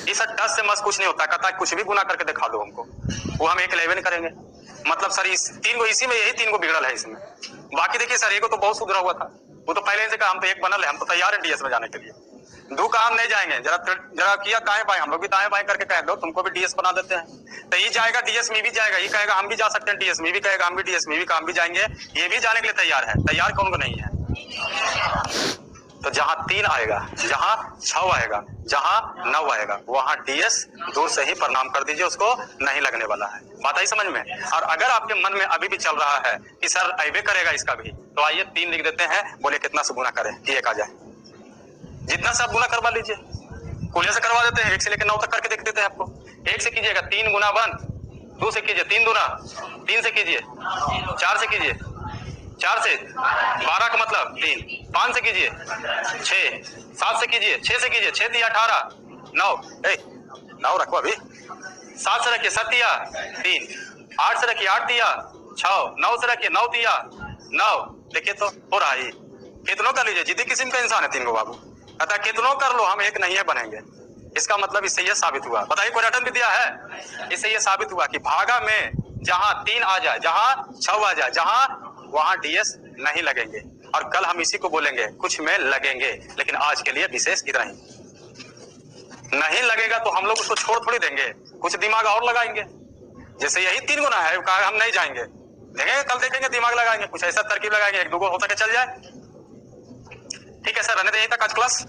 A: इस 10 से मस कुछ नहीं होता, कहता है कुछ भी गुना करके दिखा दो हमको, वो हम 111 करेंगे। मतलब सर इस 3 गो, इसी में यही 3 गो बिगड़ल है इसमें। बाकी देखिए सर, एक तो बहुत सुधरा हुआ था, वो तो पहले से कहा हम तो एक बनल है, हम तो तैयार है DS में जाने के लिए। दो काम नहीं जाएंगे, जरा किया दाएं बाएं, हम लोग भी दाएं बाएं करके कह दो तुमको भी DS बना देते हैं, तो ये जाएगा DS में भी जाएगा, ये कहेगा हम भी जा सकते हैं DS में, भी कहेगा हम भी DS में भी काम भी जाएंगे, ये भी जाने के लिए तैयार है। तैयार कौन को नहीं है? तो जहां 3 आएगा, जहां 6 आएगा, जहां 9 आएगा, वहां DS दूर से ही प्रणाम कर दीजिए, उसको नहीं लगने वाला है। बात आई समझ में? और अगर आपके मन में अभी भी चल रहा है कि सर ऐवे करेगा इसका भी, तो आइए 3 लिख देते हैं, बोले कितना से गुना करें कि 1 आ जाए। जितना से आप गुना करवा लीजिए, कुल्हे से करवा देते हैं, 1 से लेकर 9 तक करके देख देते हैं आपको। 1 से कीजिएगा 3 गुना 1, 2 से कीजिए 3 दूना, 3 से कीजिए 4 से कीजिए 4 से 12 का मतलब 3, 5 से कीजिए 6, 7 से कीजिए 6 से कीजिए 6 दिया 18, 9 9 रखो अभी, 7 से रखिए 7 दिया 3, 8 से रखिए 8 दिया 6, 9 से रखिए 9 दिया 9। देखिए तो हो रहा है, कितनों कर लीजिए, जिद्दी किस्म का इंसान है 3 गो बाबू, अतः कितनों कर लो हम एक नहीं है बनेंगे। इसका मतलब इससे यह साबित हुआ, बताइए कोई रटन विद्या है? इससे यह साबित हुआ कि भागा में जहां 3 आ जाए, जहां 6 आ जाए, जहां वहां DS नहीं लगेंगे। और कल हम इसी को बोलेंगे, कुछ में लगेंगे, लेकिन आज के लिए विशेष इतना ही। नहीं लगेगा तो हम लोग उसको छोड़ थोड़ी देंगे, कुछ दिमाग और लगाएंगे। जैसे यही 3 गुना है, कहा हम नहीं जाएंगे, देखेंगे कल देखेंगे, दिमाग लगाएंगे, कुछ ऐसा तरकीब लगाएंगे, 1 2 गो हो सके चल जाए। ठीक है सर, रहने दें यहीं तक आज क्लास।